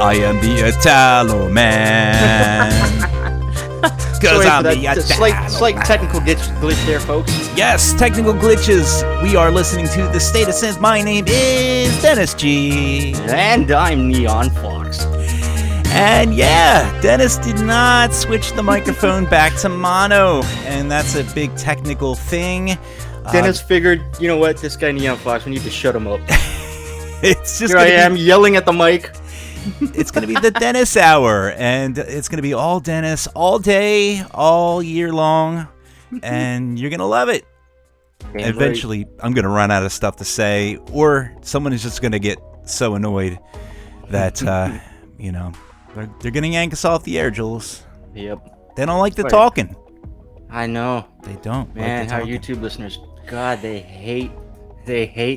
I am the Italo man. Cause I'm the Italo. Slight technical glitch there, folks. Yes, technical glitches. We are listening to The State of Synth. My name is Dennis G. And I'm Neon Fox. And yeah, Dennis did not switch the microphone back to mono, and that's a big technical thing. Dennis figured, you know what, this guy Neon Fox, we need to shut him up. It's just Here I am yelling at the mic. It's going to be the Dennis Hour, and it's going to be all Dennis, all day, all year long, and you're going to love it. Damn Eventually, right. I'm going to run out of stuff to say, or someone is just going to get so annoyed that, you know, they're going to yank us off the air, Jules. Yep. They don't like the Right. talking. I know. They don't. Man, like our the talking. YouTube listeners, God, they hate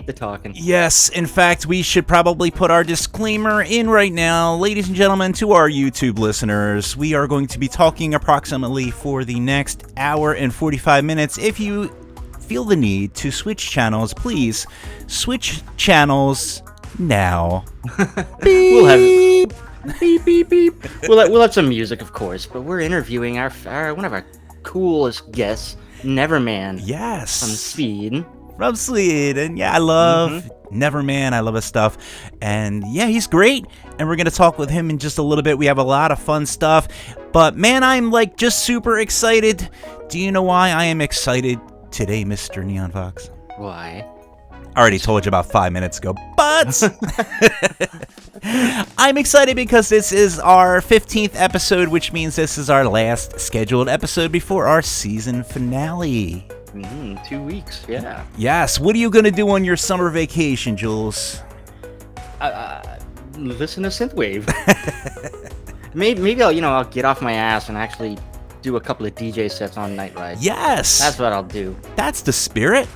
the talking. Yes, in fact, we should probably put our disclaimer in right now. Ladies and gentlemen, to our YouTube listeners, we are going to be talking approximately for the next hour and 45 minutes. If you feel the need to switch channels, please switch channels now. We'll have beep beep beep. We'll have some music, of course, but we're interviewing our one of our coolest guests, NeverMann. Yes. From Sweden. From Sweden. Yeah, I love NeverMann. I love his stuff. And yeah, he's great. And we're going to talk with him in just a little bit. We have a lot of fun stuff. But man, I'm like just super excited. Do you know why I am excited today, Mr. Neon Fox? Why? I already told you about 5 minutes ago, but I'm excited because this is our 15th episode, which means this is our last scheduled episode before our season finale. 2 weeks, yeah. Yes, what are you going to do on your summer vacation, Jules? Listen to Synthwave. maybe I'll get off my ass and actually do a couple of DJ sets on Night Ride. Yes! That's what I'll do. That's the spirit.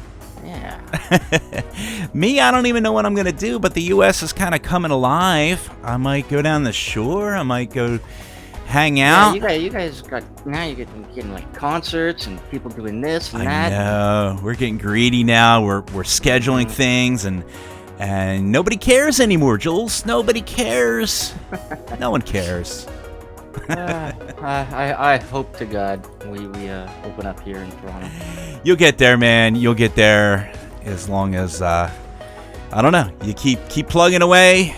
Yeah. Me, I don't even know what I'm going to do, but the U.S. is kind of coming alive. I might go down the shore. I might go hang out. Yeah, you guys got, now you're getting like concerts and people doing this and that. I know. We're getting greedy now. We're scheduling things, and nobody cares anymore, Jules. Nobody cares. No one cares. I hope to God we open up here in Toronto. You'll get there, man. You'll get there as long as I don't know. You keep plugging away.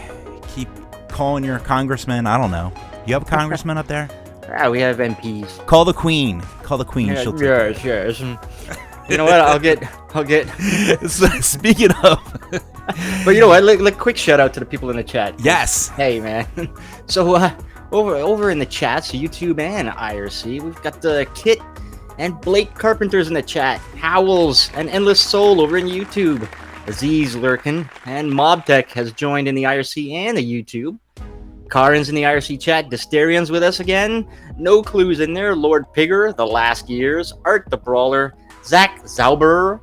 Keep calling your congressman. I don't know. You have a congressman up there? Yeah, we have MPs. Call the queen. Call the queen. Yeah, She'll take yes. You know what? I'll get. Speaking of, but you know what? Like quick shout out to the people in the chat. Yes. Hey, man. So over in the chats, YouTube and IRC, we've got the Kit and Blake Carpenters in the chat. Howls and Endless Soul over in YouTube. Aziz Lurkin and Mobtech has joined in the IRC and the YouTube. Karin's in the IRC chat. Dysterian's with us again. No clues in there. Lord Pigger, The Last Years. Art the Brawler. Zach Zauber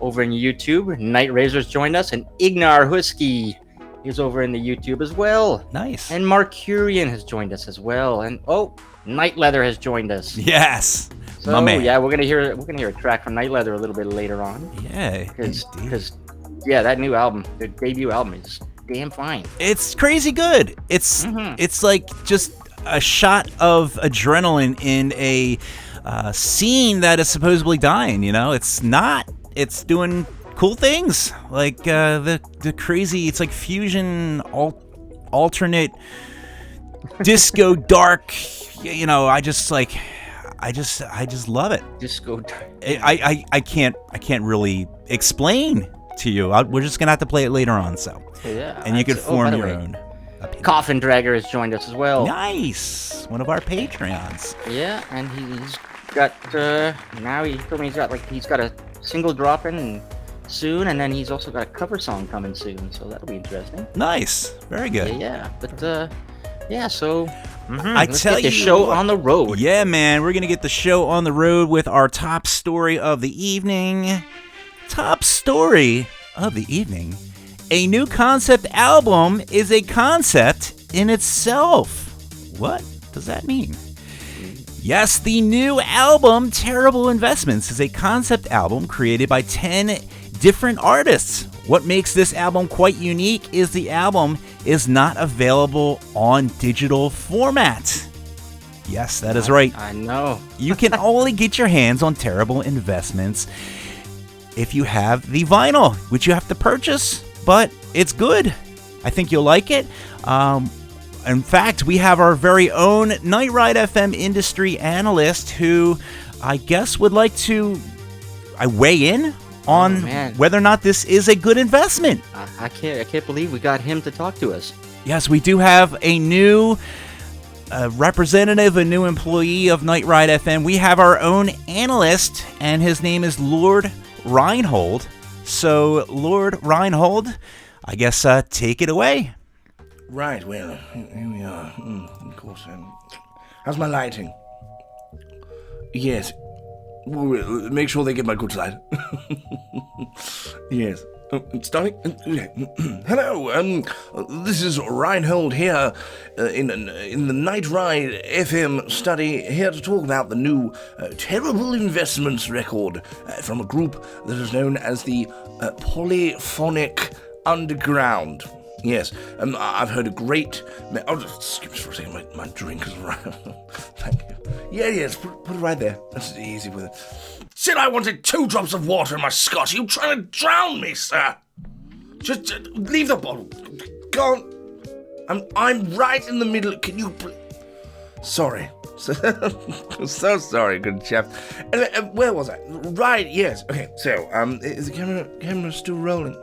over in YouTube. Night Razor's joined us. And Ignar Husky is over in the YouTube as well. Nice. And Marcurian has joined us as well. And Night Leather has joined us. Yes. So My man. yeah, we're gonna hear a track from Night Leather a little bit later on. Yeah. Because that new album, their debut album, is damn fine. It's crazy good. It's like just a shot of adrenaline in a scene that is supposedly dying. You know, it's not. It's doing cool things like the crazy. It's like fusion, alternate, disco, dark. You know, I just love it. Disco dark. I can't really explain to you. We're just gonna have to play it later on. So. Yeah, and you can form your way, own opinion. Coffin Dragger has joined us as well. Nice, one of our Patreons. Yeah, and he's got now he told me he's got a single dropping soon, and then he's also got a cover song coming soon, so that'll be interesting. Nice, very good. Yeah, but yeah, so let's get the show on the road. Yeah, man, we're gonna get the show on the road with our top story of the evening. Top story of the evening. A new concept album is a concept in itself. What does that mean? Yes, the new album, Terrible Investments, is a concept album created by 10 different artists. What makes this album quite unique is the album is not available on digital format. Yes, that is right. I know. You can only get your hands on Terrible Investments if you have the vinyl, which you have to purchase, but it's good. I think you'll like it. In fact, we have our very own Night Ride FM industry analyst who I guess would like to weigh in on whether or not this is a good investment. I can't believe we got him to talk to us. Yes, we do have a new representative, a new employee of Night Ride FM. We have our own analyst, and his name is Lord Reinhold. So, Lord Reinhold, I guess take it away. Right, well, here we are. Of course. How's my lighting? Yes. Make sure they get my good side. Yes. Starting? Hello, this is Reinhold here in the Night Ride FM study, here to talk about the new Terrible Investments record from a group that is known as the Polyphonic Underground. Yes, I've heard a great... excuse me for a second, my drink is right. Thank you. Yes, put it right there. That's easy with it. Said I wanted 2 drops of water in my scotch. You trying to drown me, sir? Just leave the bottle. Go on. I'm right in the middle. Can you... Sorry. So sorry, good chap. Where was I? Right, yes. Okay, so, is the camera still rolling?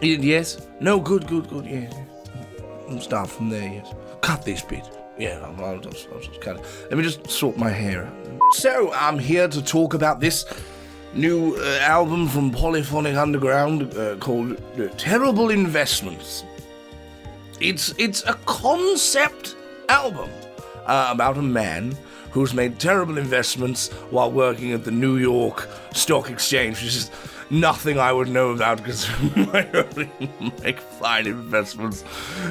Yes? No, good, yes. I'll start from there, yes. Cut this bit. Yeah, I'll just cut it. Let me just sort my hair out. So, I'm here to talk about this new album from Polyphonic Underground called Terrible Investments. It's a concept album about a man who's made terrible investments while working at the New York Stock Exchange, which is nothing I would know about because I only make fine investments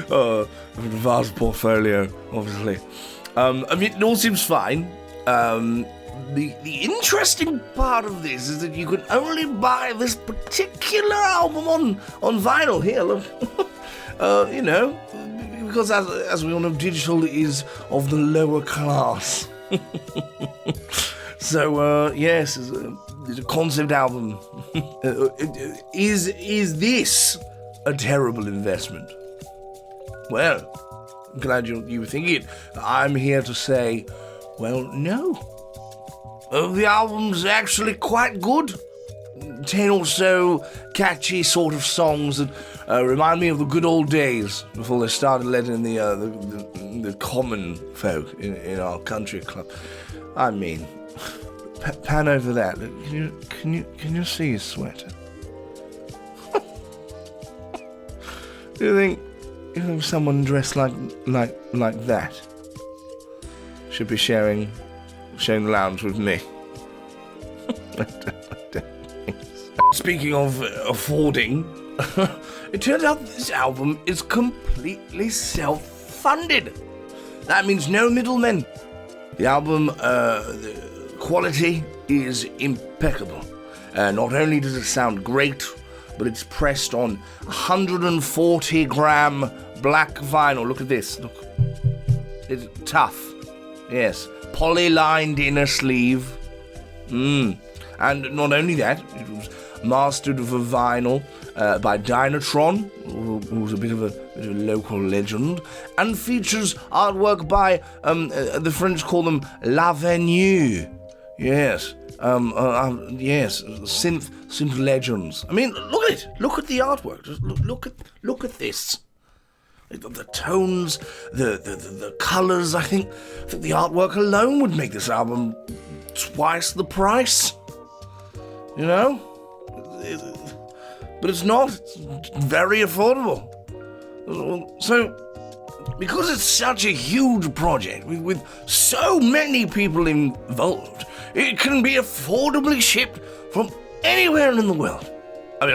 with a vast portfolio, obviously. I mean, it all seems fine. The interesting part of this is that you can only buy this particular album on vinyl here, look. Because as we all know, digital is of the lower class. So, yes, it's a concept album. Is this a terrible investment? Well, I'm glad you were thinking it. I'm here to say, well, no. The album's actually quite good. 10 or so catchy sort of songs that remind me of the good old days before they started letting the common folk in our country club. I mean, pan over that. Can you see his sweater? Do you think someone dressed like that should be sharing the lounge with me? Speaking of affording, it turns out this album is completely self-funded. That means no middlemen. The album, the quality is impeccable. Not only does it sound great, but it's pressed on 140-gram black vinyl. Look at this. Look. It's tough. Yes. Poly-lined inner sleeve. And not only that, it was mastered for vinyl by Dynatron, who's a bit of a local legend, and features artwork by the French call them L'Avenue. Yes, yes, synth legends. I mean, look at it. Look at the artwork. Just look at this. The tones, the colors. I think the artwork alone would make this album twice the price. You know? But it's not. It's very affordable. So, because it's such a huge project with so many people involved, it can be affordably shipped from anywhere in the world. I mean,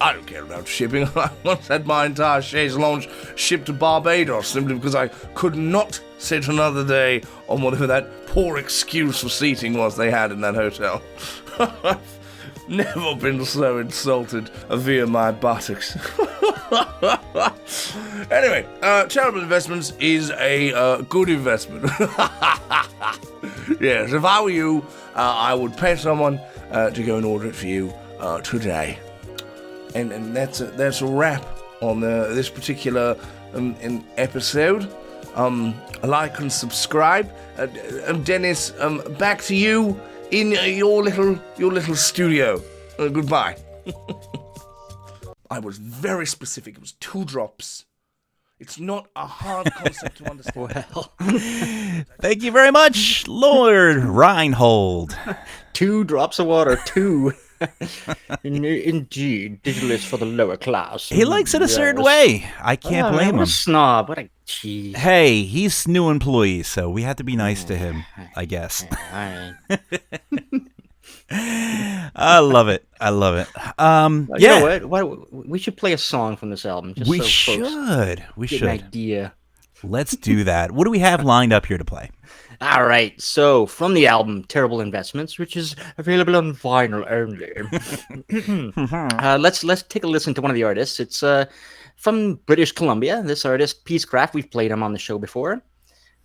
I don't care about shipping. I once had my entire chaise lounge shipped to Barbados simply because I could not sit another day on whatever that poor excuse for seating was they had in that hotel. I've never been so insulted via my buttocks. Anyway, Terrible Investments is a good investment. Yes, if I were you, I would pay someone to go and order it for you today. And that's a wrap on this particular episode. Like and subscribe. Dennis, back to you in your little studio. Goodbye. I was very specific. It was 2 drops. It's not a hard concept to understand. Well, Thank you very much, Lord Reinhold. 2 drops of water, 2. Indeed, digital is for the lower class. He likes it a certain way. I can't blame What him. a snob. What a cheese. Hey, he's new employee, so we have to be nice to him, I guess. Alright. I love it. I love it. You Yeah, know what? We should play a song from this album. Just we so folks should. We get an should. idea. Let's do that. What do we have lined up here to play? All right, so from the album Terrible Investments, which is available on vinyl only, let's take a listen to one of the artists. It's from British Columbia. This artist, Peacecraft, we've played him on the show before.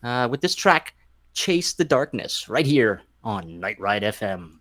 With this track, Chase the Darkness, right here on Night Ride FM.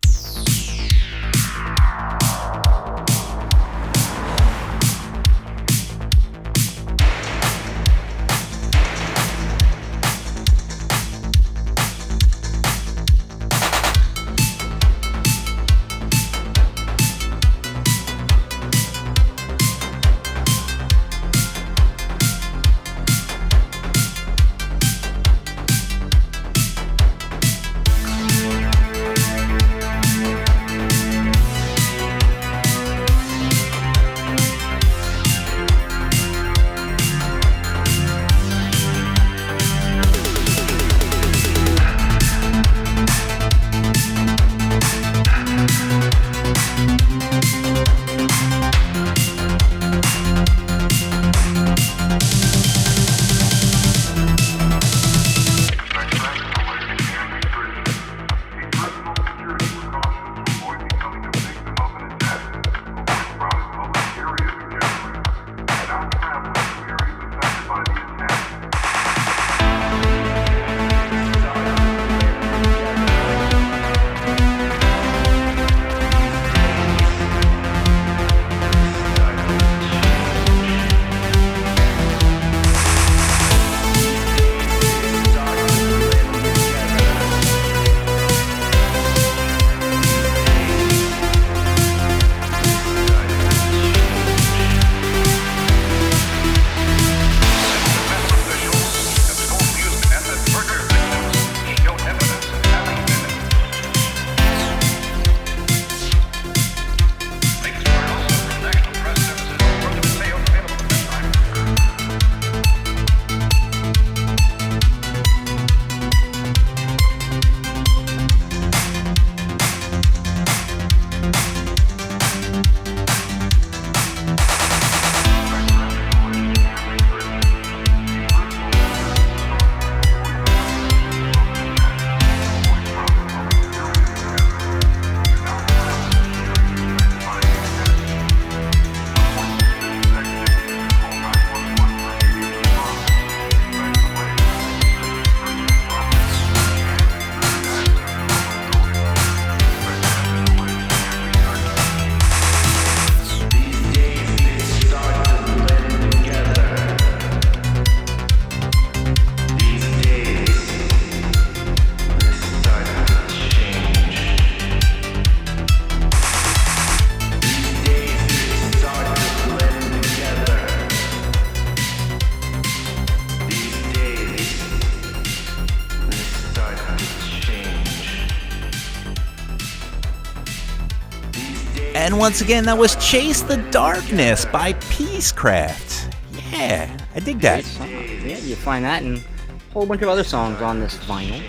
And once again, that was Chase the Darkness by Peacecraft. Yeah, I dig that. Great song. Yeah, you find that and a whole bunch of other songs on this vinyl.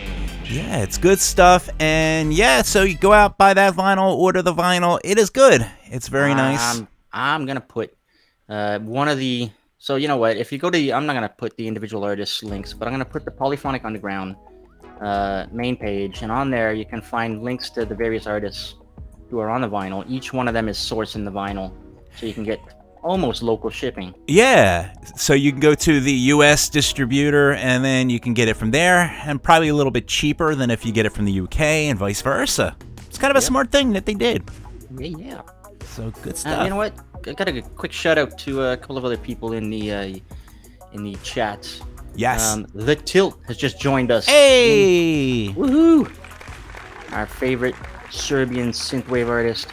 Yeah, it's good stuff. And yeah, so you go out, buy that vinyl, order the vinyl. It is good. It's very nice. I'm going to put one of the... So, you know what? If you go to... I'm not going to put the individual artists' links, but I'm going to put the Polyphonic Underground main page. And on there, you can find links to the various artists who are on the vinyl. Each one of them is sourced in the vinyl. So you can get almost local shipping. Yeah, so you can go to the U.S. distributor, and then you can get it from there, and probably a little bit cheaper than if you get it from the U.K. and vice versa. It's kind of a smart thing that they did. Yeah. So good stuff. You know what? I got a quick shout out to a couple of other people in the chat. Yes. The Tilt has just joined us. Hey! Woohoo! Our favorite Serbian synthwave artist.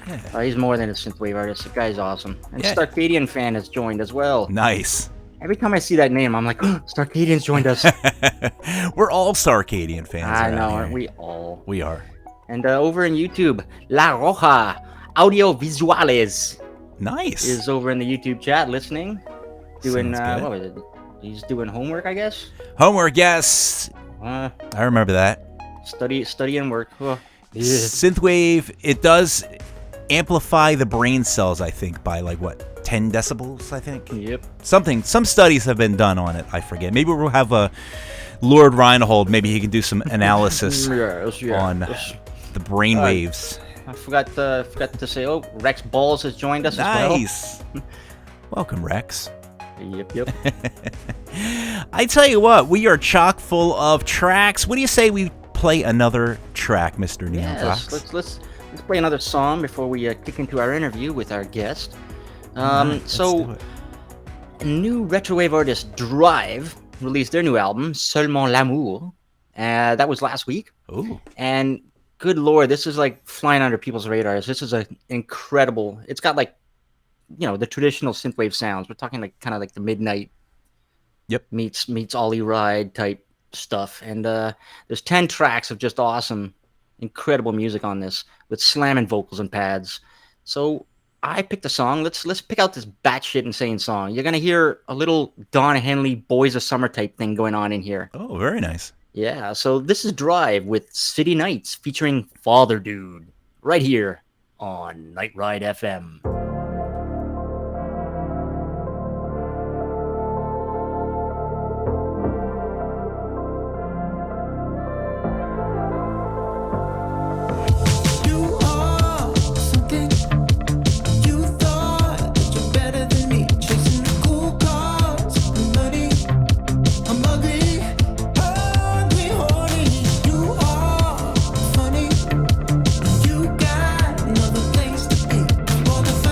Yeah. He's more than a synthwave artist. The guy's awesome. And Yeah. Starcadian fan has joined as well. Nice. Every time I see that name, I'm like, oh, Starcadian's joined us. We're all Starcadian fans. I know, around here. aren't we all? We are. And over in YouTube, La Roja Audiovisuales Nice. is over in the YouTube chat listening. Doing, Sounds good. what was it? He's doing homework, I guess? Homework, yes. Uh, I remember that. study and work. Oh, yeah. Synthwave, it does amplify the brain cells, I think, by like what, 10 decibels, I think? Yep. Some studies have been done on it, I forget. Maybe we'll have a Lord Reinhold, maybe he can do some analysis on the brain waves. I forgot to say, Rex Balls has joined us as well. Nice. Welcome, Rex. Yep. I tell you what, we are chock full of tracks. What do you say we play another track, Mr. Neon Yes, Fox? let's play another song before we kick into our interview with our guest. Let's do it. New retrowave artist Drive released their new album Seulement l'amour. That was last week. Ooh. And good lord, this is like flying under people's radars. This is an incredible. It's got like, the traditional synthwave sounds. We're talking like kind of like the Midnight. Yep. Meets Ollie Ride type stuff. And there's 10 tracks of just awesome, incredible music on this with slamming vocals and pads. So I picked a song. Let's pick out this batshit insane song. You're gonna hear a little Don Henley Boys of Summer type thing going on in here. Oh, very nice. Yeah, so this is Drive with City Nights featuring Father Dude right here on Night Ride FM. Another place to be.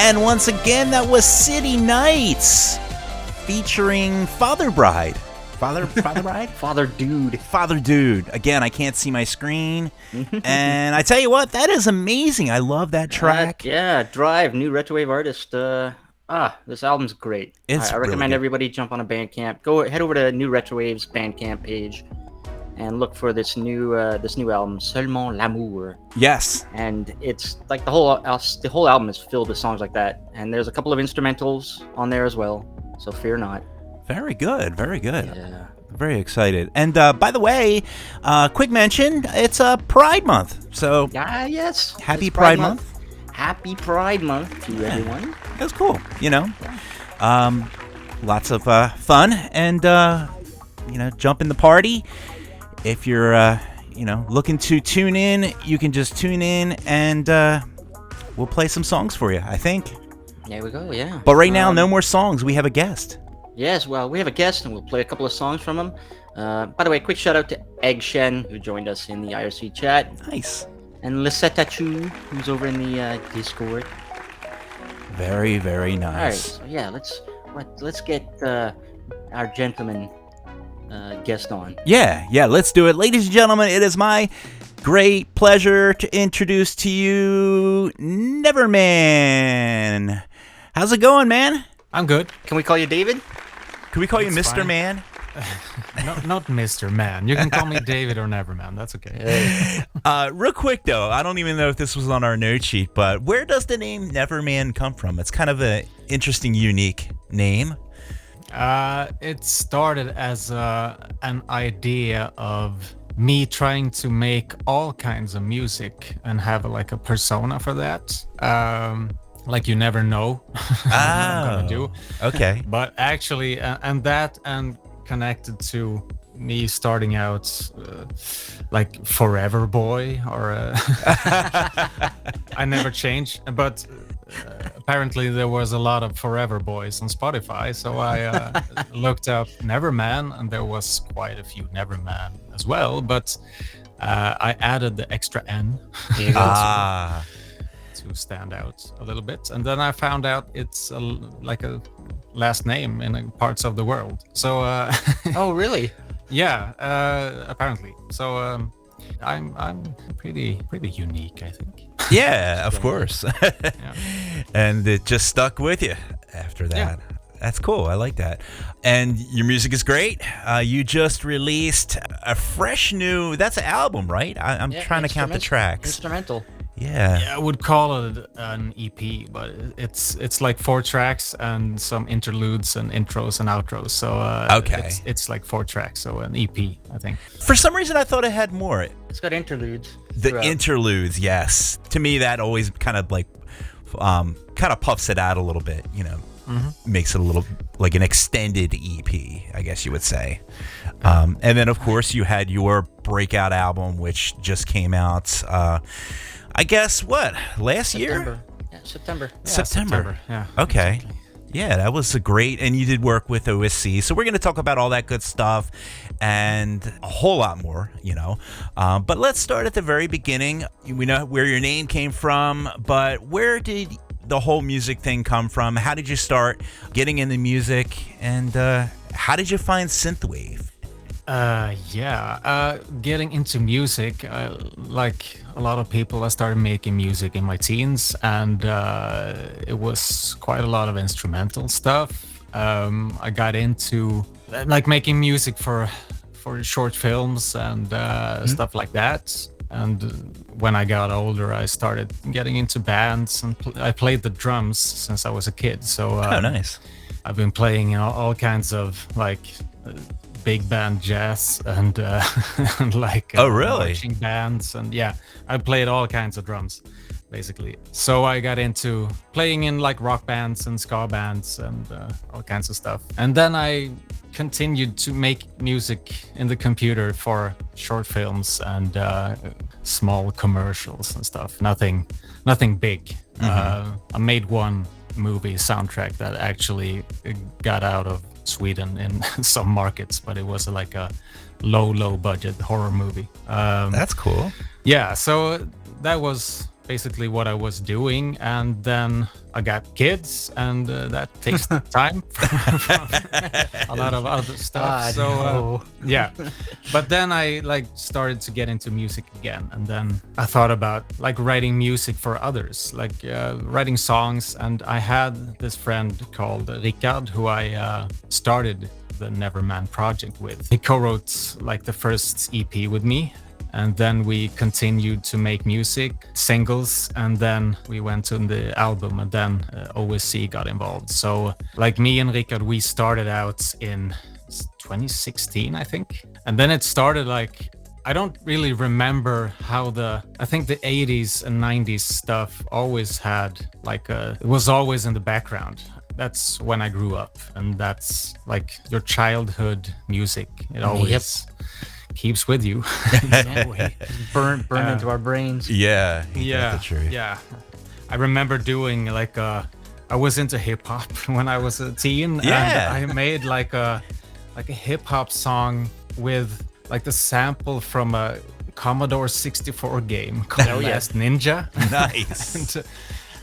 And once again, that was City Nights featuring Father Bride. Father Bride? Father Dude. Father Dude. Again, I can't see my screen. And I tell you what, that is amazing. I love that track. Yeah, Drive, new retrowave artist. This album's great. It's I recommend really good. everybody jump on a Bandcamp. Head over to New Retrowave's Bandcamp page and look for this new album, Seulement l'amour. Yes. And it's like the whole album is filled with songs like that. And there's a couple of instrumentals on there as well. So fear not. Very good. Very good. Yeah. Very excited. And by the way, quick mention, it's Pride Month. So Yes. happy It's Pride Month. Happy Pride Month to everyone. That's cool, lots of fun and jump in the party. If you're looking to tune in, you can just tune in and we'll play some songs for you, I think. There we go. Yeah. But right now, no more songs. We have a guest. Yes, well, we have a guest, and we'll play a couple of songs from him. By the way, quick shout out to Egg Shen, who joined us in the IRC chat, Nice. and Lisetachu, who's over in the Discord. Very, very All right, nice. so yeah, let's get our gentleman guest on. Yeah, let's do it. Ladies and gentlemen, it is my great pleasure to introduce to you NeverMann. How's it going, man? I'm good. Can we call you David? Can we call you That's Mr. fine. Man? Not Mr. Man. You can call me David or NeverMann. That's okay. Real quick, though, I don't even know if this was on our note sheet, but where does the name NeverMann come from? It's kind of an interesting, unique name. It started as an idea of me trying to make all kinds of music and have a persona for that. Like you never know what I'm gonna do. Okay. But actually, and connected to me starting out like Forever Boy, or I never changed. But apparently there was a lot of Forever Boys on Spotify, so I looked up NeverMann, and there was quite a few NeverMann as well. But I added the extra N. To stand out a little bit, and then I found out it's like a last name in parts of the world. So Oh, really? yeah, apparently. So I'm pretty unique, I think. Yeah, of course. And it just stuck with you after that. Yeah. That's cool. I like that. And your music is great. You just released a fresh new. That's an album, right? I'm trying to count the tracks. Instrumental. Yeah. I would call it an EP, but it's like 4 tracks and some interludes and intros and outros. So Okay. it's like 4 tracks, so an EP, I think. For some reason, I thought it had more. It's got interludes. The throughout. interludes, yes. To me, that always kind of puffs it out a little bit. Makes it a little like an extended EP, I guess you would say. And then, of course, you had your breakout album, which just came out. I guess last year? September. Yeah, September. Yeah. Okay. Exactly. Yeah, that was great. And you did work with OSC. So we're going to talk about all that good stuff and a whole lot more, But let's start at the very beginning. We know where your name came from, but where did the whole music thing come from? How did you start getting into music? And how did you find synthwave? Getting into music, like a lot of people, I started making music in my teens, and it was quite a lot of instrumental stuff. I got into like making music for short films and stuff like that. And when I got older, I started getting into bands, and I played the drums since I was a kid. So Oh, nice. I've been playing all kinds of like big band jazz and and like Oh, really? marching bands, and yeah, I played all kinds of drums basically. So I got into playing in like rock bands and ska bands and all kinds of stuff. And then I continued to make music in the computer for short films and small commercials and stuff. Nothing big. I made one movie soundtrack that actually got out of Sweden in some markets, but it was like a low budget horror movie. That's cool. Yeah, so that was basically what I was doing, and then I got kids, and that takes time from a lot of other stuff. Yeah, but then I like started to get into music again, and then I thought about like writing music for others, like writing songs. And I had this friend called Reinhold who I started the NeverMann project with. He co-wrote like the first EP with me. And then we continued to make music, singles, and then we went to the album, and then OSC got involved. So like me and Rikard, we started out in 2016, I think. And then it started like, I don't really remember how I think the 80s and 90s stuff always had like it was always in the background. That's when I grew up, and that's like your childhood music. It always keeps with you. Burn into our brains. Yeah. Yeah. I remember doing like I was into hip hop when I was a teen. Yeah. And I made like a hip hop song with like the sample from a Commodore 64 game called Last Ninja. Nice.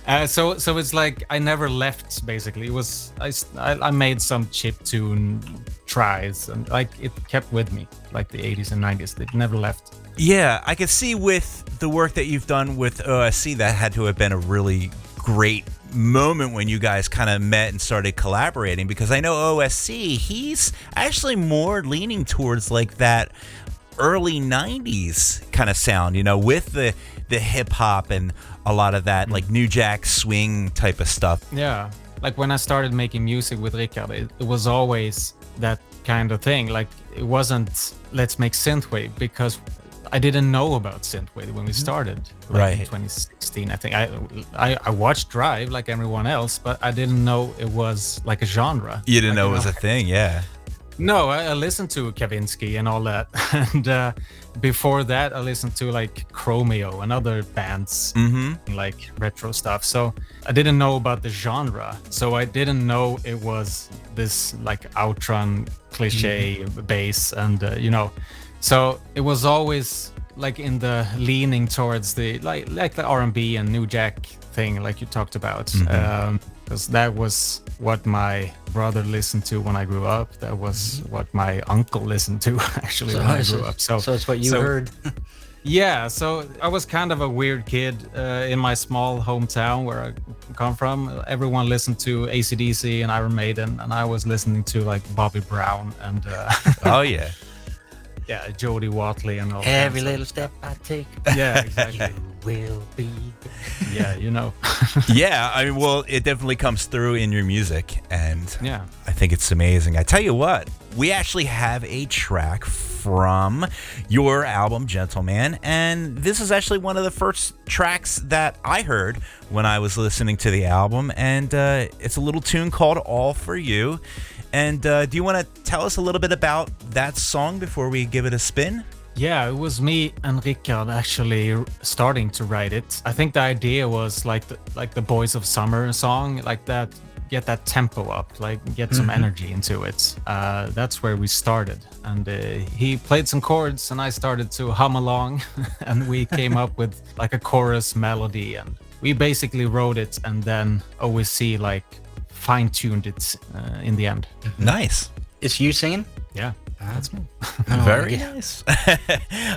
And, so it's like I never left. Basically, it was I made some chiptune tries, and like it kept with me, like the 80s and 90s. It never left. Yeah, I can see with the work that you've done with OSC, that had to have been a really great moment when you guys kind of met and started collaborating, because I know OSC, he's actually more leaning towards like that early 90s kind of sound, you know, with the hip hop and a lot of that like New Jack swing type of stuff. Yeah, like when I started making music with Rikard, it was always that kind of thing. Like it wasn't let's make synthwave, because I didn't know about synthwave when we started, like in 2016. I think I watched Drive like everyone else, but I didn't know it was like a genre. You didn't like, know it was a thing, yeah. No, I listened to Kavinsky and all that, and before that, I listened to like Chromeo and other bands, like retro stuff. So I didn't know about the genre, so I didn't know it was this like outrun cliche bass, and you know, so it was always like in the leaning towards the like the R&B and New Jack thing, like you talked about. Because that was what my brother listened to when I grew up. That was what my uncle listened to actually when I grew up. So it's what you heard. Yeah, so I was kind of a weird kid in my small hometown where I come from. Everyone listened to AC/DC and Iron Maiden, and I was listening to like Bobby Brown and Oh yeah. Yeah, Jody Watley and all. Every little step I take. Yeah, exactly. Will be. Yeah, you know. Yeah, I mean, well, it definitely comes through in your music, and yeah, I think it's amazing. I tell you what, we actually have a track from your album, Gentleman, and this is actually one of the first tracks that I heard when I was listening to the album, and it's a little tune called All For You. And do you want to tell us a little bit about that song before we give it a spin? Yeah, it was me and Rikard actually starting to write it. I think the idea was like the Boys of Summer song, like that, get that tempo up, like get some energy into it. That's where we started. And he played some chords and I started to hum along and we came up with like a chorus melody, and we basically wrote it and then OSC like fine-tuned it in the end. Nice. It's you singing? Yeah, that's me. Very nice.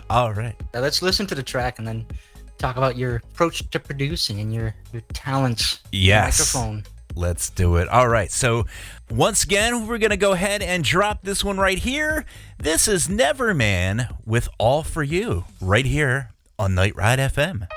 All right. Now let's listen to the track and then talk about your approach to producing and your talents. Yes. Microphone. Let's do it. All right. So once again, we're going to go ahead and drop this one right here. This is NeverMann with All For You right here on Night Ride FM.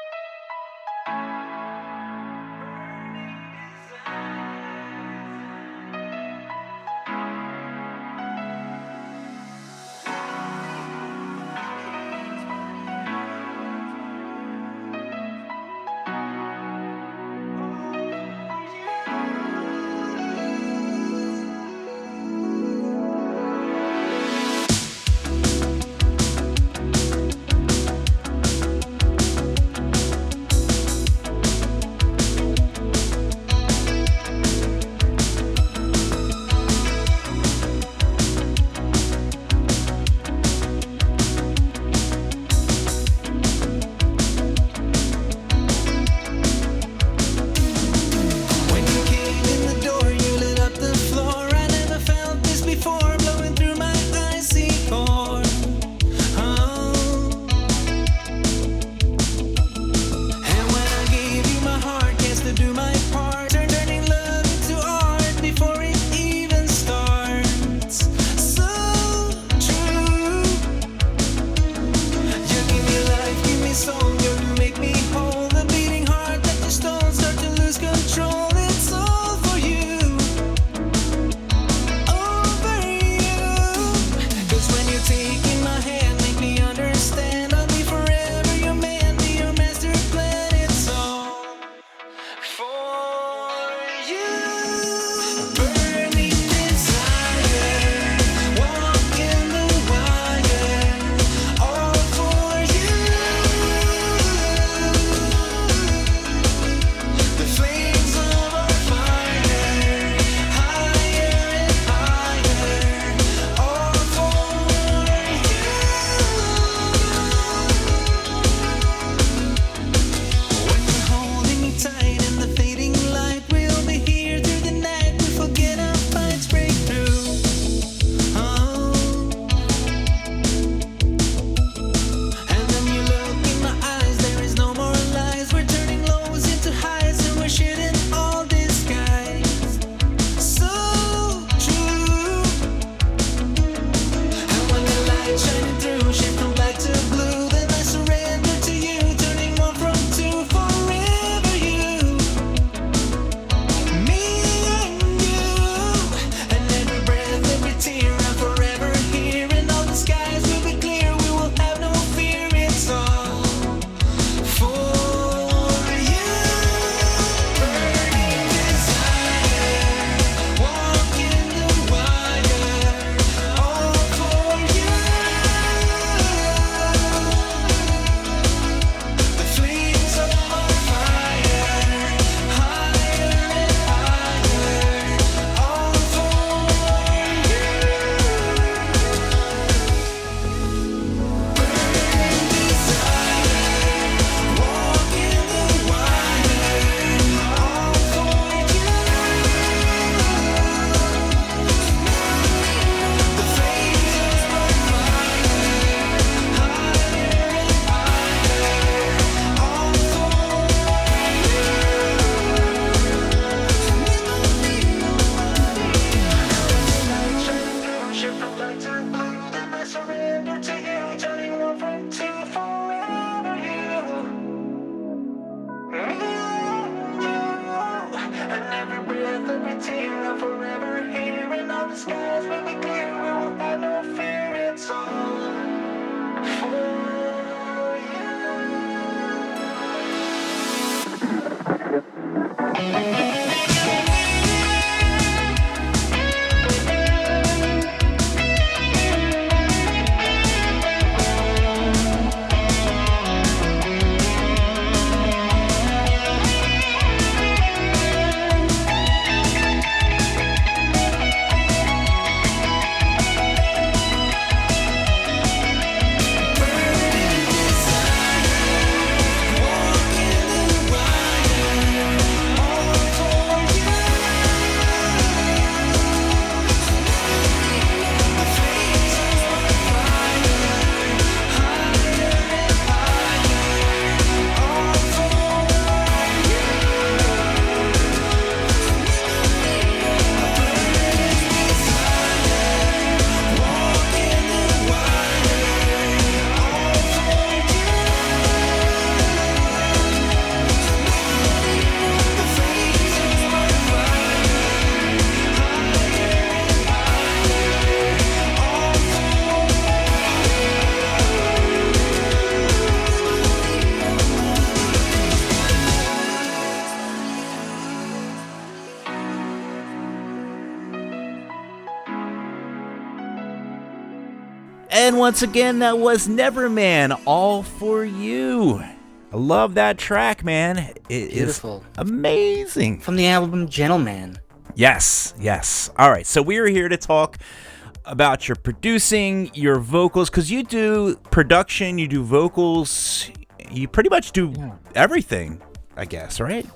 And once again, that was NeverMann, All For You. I love that track, man. It Beautiful. is amazing. From the album Gentleman. Yes, yes. All right, so we're here to talk about your producing, your vocals, because you do production, you do vocals, you pretty much do everything, I guess, right?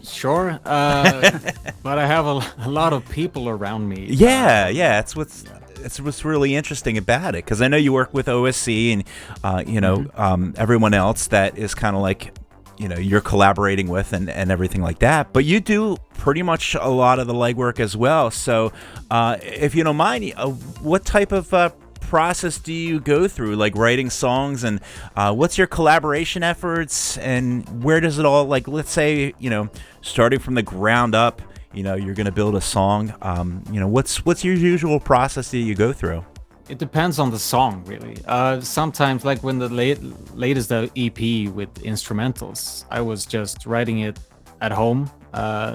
Sure, but I have a lot of people around me. Yeah, that's what's really interesting about it, because I know you work with OSC and everyone else that is kind of like, you're collaborating with and everything like that, but you do pretty much a lot of the legwork as well. So if you don't mind, what type of process do you go through, like writing songs, and what's your collaboration efforts, and where does it all, like, let's say, starting from the ground up, you're going to build a song, what's your usual process that you go through? It depends on the song, really. Sometimes, like when the latest EP with instrumentals, I was just writing it at home,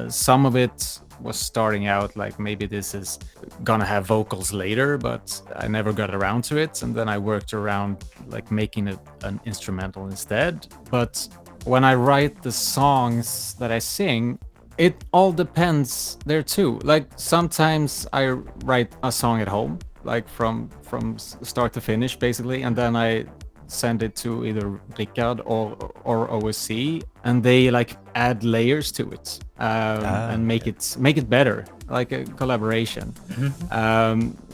Some of it was starting out like maybe this is gonna have vocals later, but I never got around to it. And then I worked around like making it an instrumental instead. But when I write the songs that I sing, it all depends there too. Like sometimes I write a song at home, like from start to finish basically, and then I send it to either Rikard or OSC, and they like add layers to it and make it better, like a collaboration.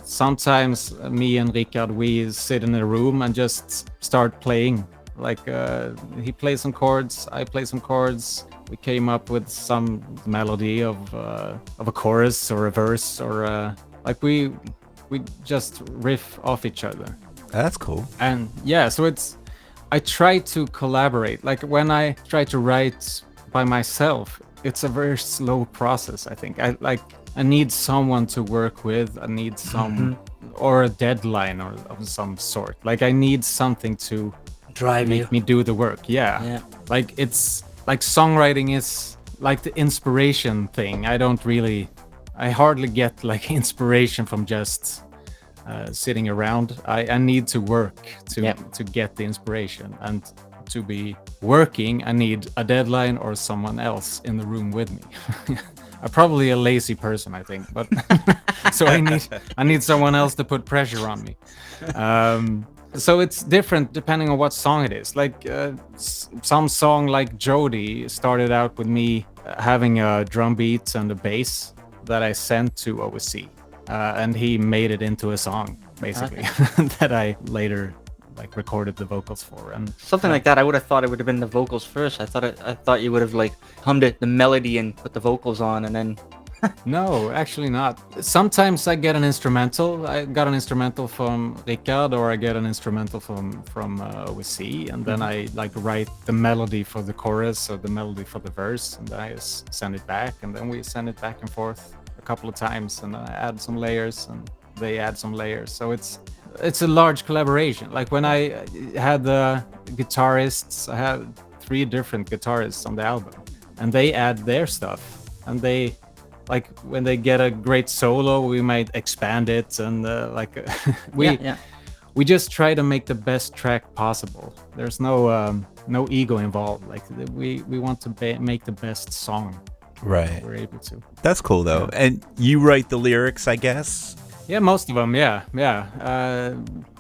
Sometimes me and Rikard, we sit in a room and just start playing. Like he plays some chords, I play some chords. We came up with some melody of a chorus or a verse, or like we just riff off each other. That's cool. And yeah, so I try to collaborate. Like when I try to write by myself, it's a very slow process, I think. I need someone to work with. I need some or a deadline or of some sort. Like I need something to Drive make me do the work. Yeah. Like it's like songwriting is like the inspiration thing. I hardly get like inspiration from just sitting around. I need to work to get the inspiration, and to be working I need a deadline or someone else in the room with me. I'm probably a lazy person, I think, but so I need someone else to put pressure on me. So it's different depending on what song it is. Like some song like Jody started out with me having a drum beat and a bass that I sent to OSC. And he made it into a song, basically, that I later like recorded the vocals for. And something like that, I would have thought it would have been the vocals first. I thought you would have like hummed it, the melody, and put the vocals on, and then. No, actually not. Sometimes I get an instrumental. I got an instrumental from Rikard, or I get an instrumental from OSC, and then I like write the melody for the chorus or the melody for the verse, and then I just send it back, and then we send it back and forth a couple of times, and I add some layers and they add some layers. So it's a large collaboration. Like when I had the guitarists, I had 3 different guitarists on the album, and they add their stuff, and they like when they get a great solo, we might expand it, and we just try to make the best track possible. There's no ego involved. Like we want to make the best song. Right. We're able to. That's cool though. And you write the lyrics, I guess? Yeah, most of them. Yeah.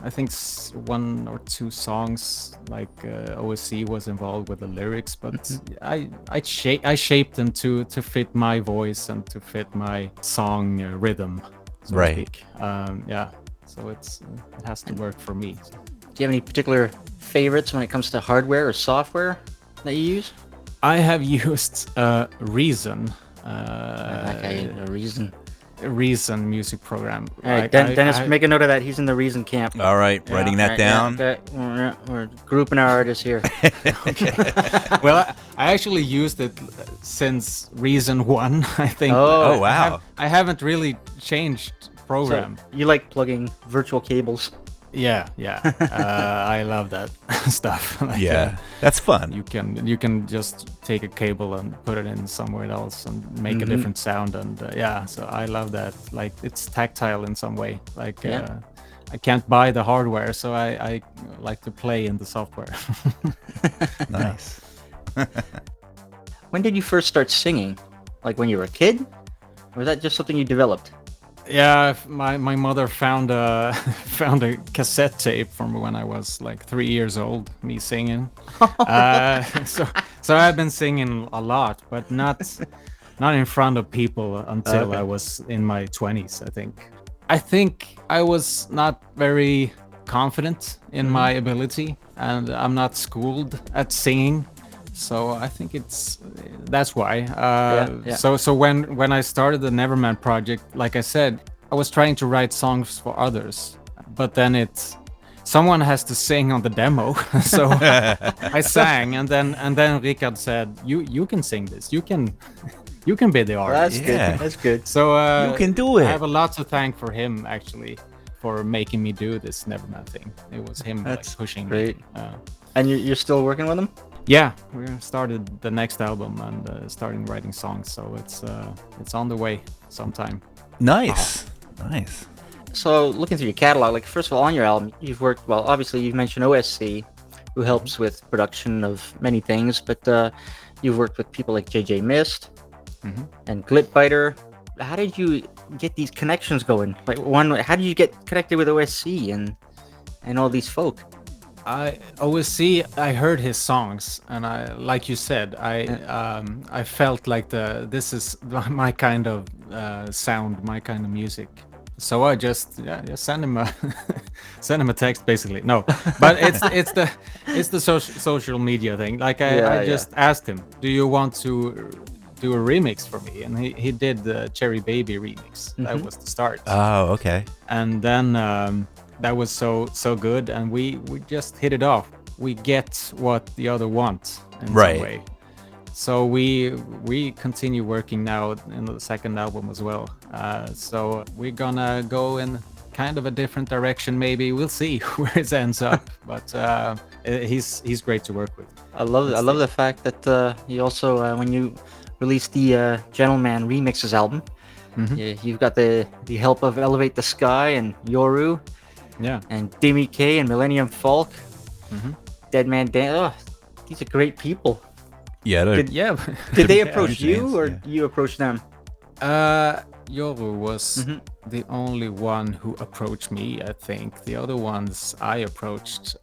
I think 1 or 2 songs like OSC was involved with the lyrics, but I shaped them to fit my voice and to fit my song rhythm, so to speak. So it has to work for me. So. Do you have any particular favorites when it comes to hardware or software that you use? I have used Reason. Reason music program. All right, Dennis, make a note of that. He's in the Reason camp. All right, writing that down. Yeah, we're grouping our artists here. Okay. Well, I actually used it since Reason 1, I think. Oh wow. I haven't really changed program. So you like plugging virtual cables? Yeah. I love that stuff. Like, that's fun. You can just take a cable and put it in somewhere else and make a different sound, and so I love that. Like it's tactile in some way. Like I can't buy the hardware, so I like to play in the software. Nice. When did you first start singing? Like when you were a kid? Or was that just something you developed? Yeah, my mother found a cassette tape from when I was like 3 years old, me singing. So I've been singing a lot, but not in front of people until I was in my 20s, I think. I think I was not very confident in my ability, and I'm not schooled at singing. So I think that's why. So when I started the NeverMann project, like I said, I was trying to write songs for others, but then someone has to sing on the demo. So I sang, and then Rikard said, "You can sing this. You can be the artist." That's good. That's good. So you can do it. I have a lot to thank for him actually, for making me do this NeverMann thing. It was him pushing great. me. And you're still working with him? Yeah, we started the next album and starting writing songs, so it's on the way sometime. Nice. Nice. So looking through your catalog, like first of all, on your album, you've worked, well, obviously you've mentioned OSC, who helps with production of many things, but you've worked with people like JJ Mist and Glitbiter. How did you get these connections going? Like how did you get connected with OSC and all these folk? I heard his songs, and like you said, I felt like this is my kind of sound, my kind of music. So I just send him a text basically. No, but it's the social media thing. Like I just asked him, do you want to do a remix for me? And he did the Cherry Baby remix. That was the start. Oh, okay. And then that was so good, and we just hit it off. We get what the other wants in some way. So we continue working now in the second album as well. So we're gonna go in kind of a different direction. Maybe we'll see where it ends up. But he's great to work with. I love the fact that you also when you released the NeverMann remixes album, you've got the help of Elevate the Sky and Yoru. Yeah. And Demi K and Millennium Falk. Dead Man Dan. Oh, these are great people. Yeah. Did they approach you or you approach them? Yoru was the only one who approached me, I think. The other ones I approached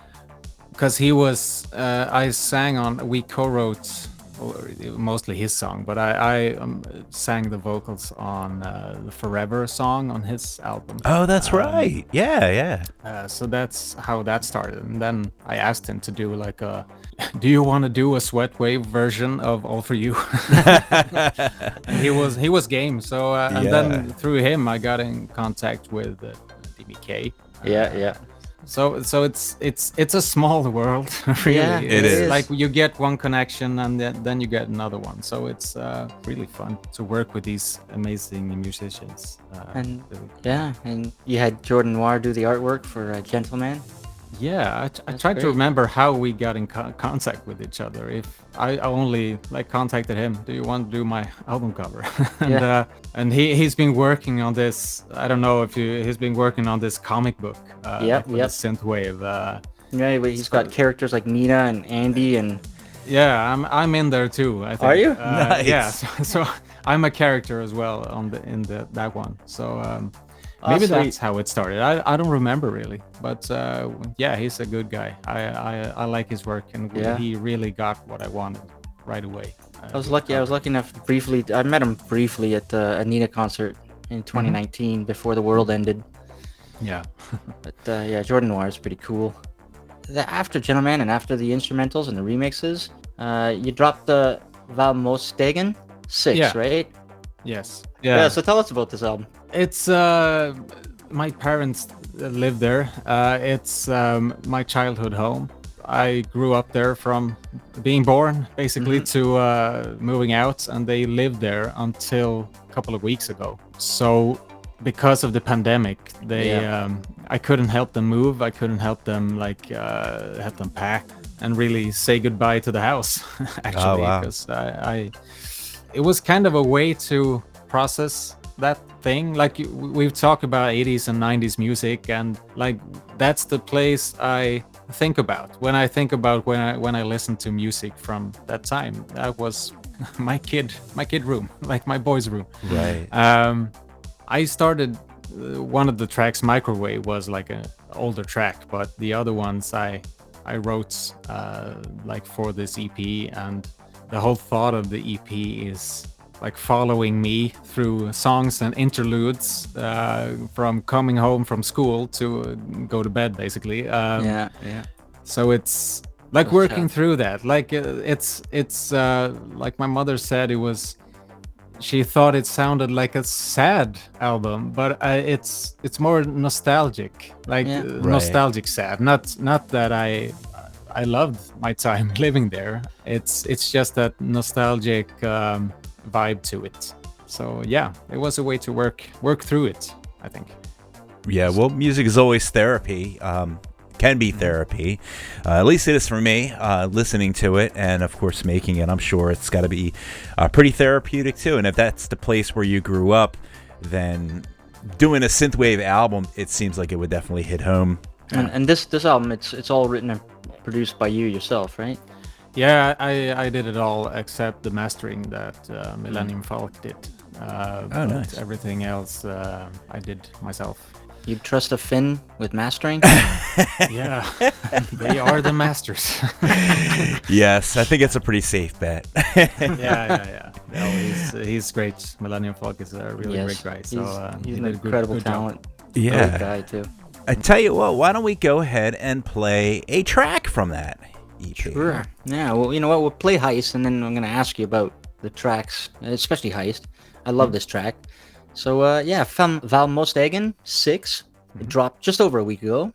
because he was I sang on, we co-wrote mostly his song, but I sang the vocals on the Forever song on his album. Oh, that's right. Yeah. So that's how that started. And then I asked him to do like do you want to do a Sweatwave version of All For You? And he was game. So and then through him I got in contact with DBK. Yeah. So it's a small world, really. Yeah, it is. Like you get one connection and then you get another one. So it's really fun to work with these amazing musicians. And you had Jordan Noir do the artwork for Gentleman. Yeah, I tried great. to remember how we got in contact with each other. If I only contacted him, do you want to do my album cover? And he's been working on this. I don't know if he's been working on this comic book. The synthwave. Yeah, but he's got characters like Nina and Andy and. Yeah, I'm in there too. I think. Are you? Nice. Yeah, so I'm a character as well in that one. So. Maybe that's how it started. I don't remember really, but he's a good guy. I like his work, and he really got what I wanted right away. I was lucky enough I met him briefly at the Anita concert in 2019 before the world ended. Yeah. But Jordan Noir is pretty cool. After Gentleman and after the instrumentals and the remixes, you dropped the Valmostegen 6, right? Yes. Yeah. So tell us about this album. It's my parents live there. It's my childhood home. I grew up there from being born, basically, to moving out, and they lived there until a couple of weeks ago. So, because of the pandemic, I couldn't help them move. I couldn't help them help them pack and really say goodbye to the house. Actually, because it was kind of a way to process that thing. Like we've talked about 80s and 90s music, and like that's the place I think about when I think about when I listen to music from that time. That was my kid room, like my boy's room. Right. I started one of the tracks, Microwave, was like an older track, but the other ones I wrote like for this EP, and the whole thought of the EP is like following me through songs and interludes from coming home from school to go to bed, basically. So it's like working through that. Like it's like my mother said, she thought it sounded like a sad album, but it's more nostalgic, like nostalgic sad. Not that I loved my time living there. It's just that nostalgic vibe to it. So yeah, it was a way to work through it, I think. Yeah, well, music is always therapy. can be therapy. At least it is for me, listening to it and, of course, making it. I'm sure it's got to be pretty therapeutic, too. And if that's the place where you grew up, then doing a synthwave album, it seems like it would definitely hit home. And this album, it's all written and produced by you yourself, right? Yeah, I did it all except the mastering that Millennium Falk did. Nice. Everything else I did myself. You trust a Finn with mastering? Yeah, they are the masters. Yes, I think it's a pretty safe bet. Yeah. No, he's great. Millennium Falk is a really great guy. So he's he an did a incredible good job. talent. Yeah. Great guy too. I tell you what, why don't we go ahead and play a track from that EP? Sure. Yeah, well, you know what? We'll play Heist, and then I'm going to ask you about the tracks, especially Heist. I love this track. So, Van Mostegen 6. It dropped just over a week ago.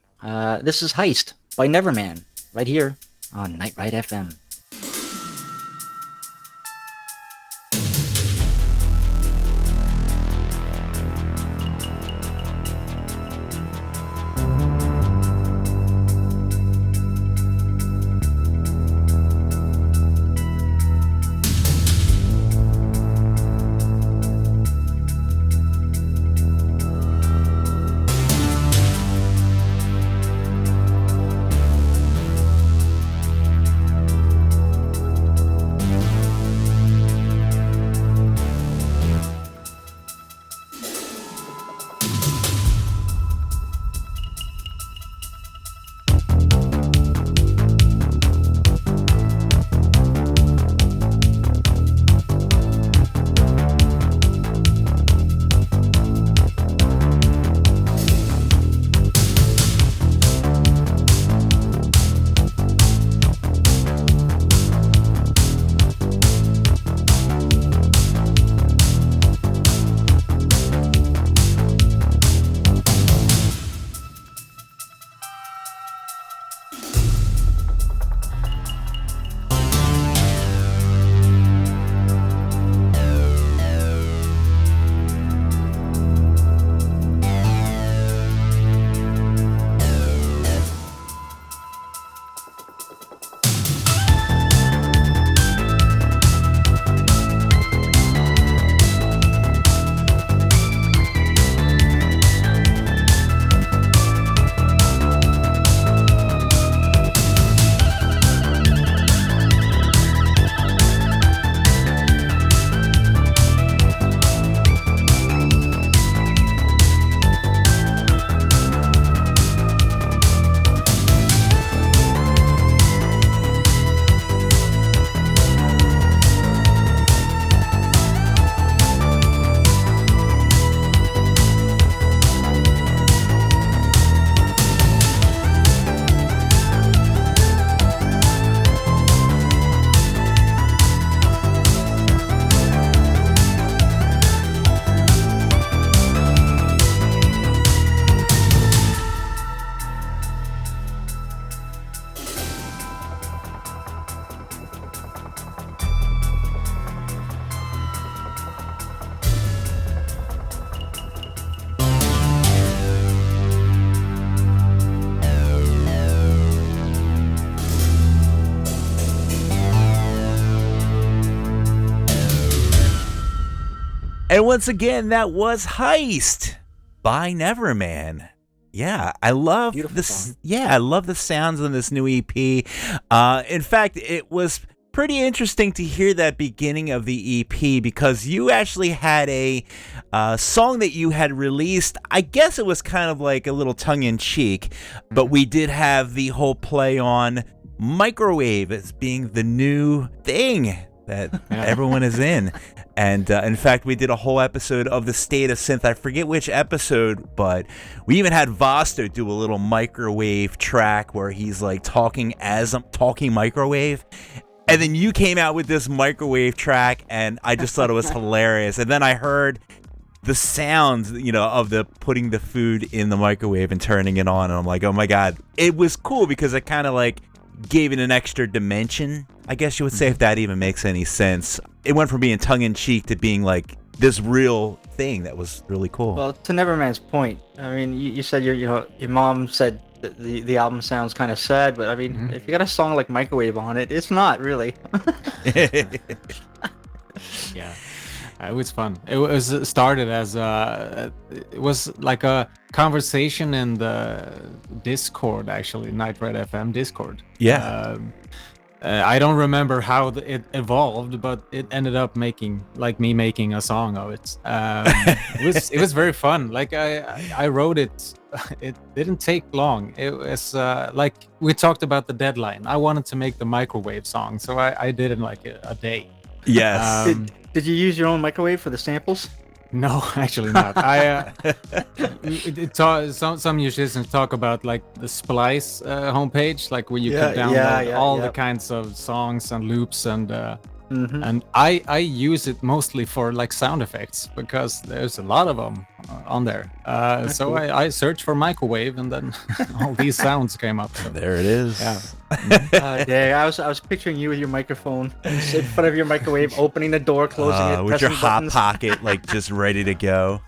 This is Heist by NeverMann, right here on Night Ride FM. And once again, that was Heist by NeverMann. Yeah, I love this. Song. Yeah, I love the sounds on this new EP. In fact, it was pretty interesting to hear that beginning of the EP because you actually had a song that you had released. I guess it was kind of like a little tongue-in-cheek, but we did have the whole play on microwave as being the new thing that everyone is in. And in fact, we did a whole episode of the State of Synth. I forget which episode, but we even had Vosto do a little microwave track where he's like talking as I'm talking microwave. And then you came out with this microwave track, and I just thought it was hilarious. And then I heard the sounds, you know, of the putting the food in the microwave and turning it on. And I'm like, oh my God. It was cool because it kind of like gave it an extra dimension, I guess you would say, if that even makes any sense. It went from being tongue-in-cheek to being like this real thing that was really cool. Well, to NeverMann's point, I mean, you said your mom said the album sounds kind of sad, but I mean, if you got a song like Microwave on it, it's not really. Yeah, it was fun. It was started as it was like a conversation in the Discord, actually, Night Red FM Discord. Yeah. I don't remember how it evolved, but it ended up making a song of it. It was very fun. Like I wrote it. It didn't take long. It was like we talked about the deadline. I wanted to make the microwave song, so I did it in like a day. Yes. Did you use your own microwave for the samples? No, actually not. Some musicians talk about like the Splice homepage, like where you can download all the kinds of songs and loops and I use it mostly for like sound effects because there's a lot of them on there. So cool. I searched for microwave and then all these sounds came up. So. There it is. Yeah. Yeah, I was picturing you with your microphone in front of your microwave, opening the door, closing it, with your hot buttons. pocket, like just ready to go.